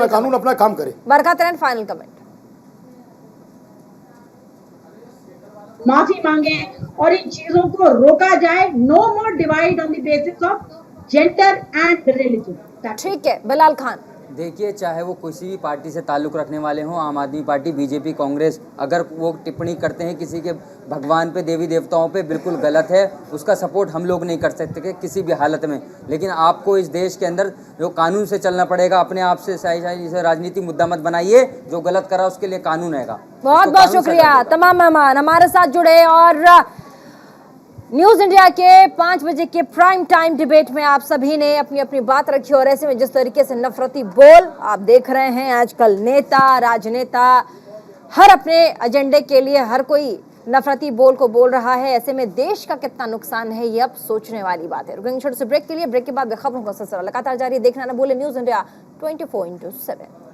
कानून अपना काम करे। बरकत रहन, फाइनल कमेंट। माफी मांगे और इन चीजों को रोका जाए। No more divide on the basis of gender and religion. ठीक है, बिलाल खान। देखिए, चाहे वो किसी भी पार्टी से ताल्लुक़ रखने वाले हों, आम आदमी पार्टी, बीजेपी, कांग्रेस, अगर वो टिप्पणी करते हैं किसी के भगवान पे, देवी देवताओं पे, बिल्कुल गलत है। उसका सपोर्ट हम लोग नहीं कर सकते किसी भी हालत में। लेकिन आपको इस देश के अंदर जो कानून से चलना पड़ेगा, अपने आप से सही से राजनीति मुद्दा मत बनाइए। जो गलत करा उसके लिए कानून हैगा। बहुत बहुत शुक्रिया तमाम मेहमान हमारे साथ जुड़े और न्यूज इंडिया के 5 बजे के प्राइम टाइम डिबेट में आप सभी ने अपनी अपनी बात रखी और ऐसे में जिस तरीके से नफरती बोल आप देख रहे हैं, आजकल नेता राजनेता हर अपने एजेंडे के लिए हर कोई नफरती बोल को बोल रहा है। ऐसे में देश का कितना नुकसान है ये अब सोचने वाली बात है। रुकेंगे छोटे से ब्रेक के लिए, ब्रेक के बाद खबरों का सिलसिला लगातार जारी। देखना ना भूले न्यूज इंडिया 24/7।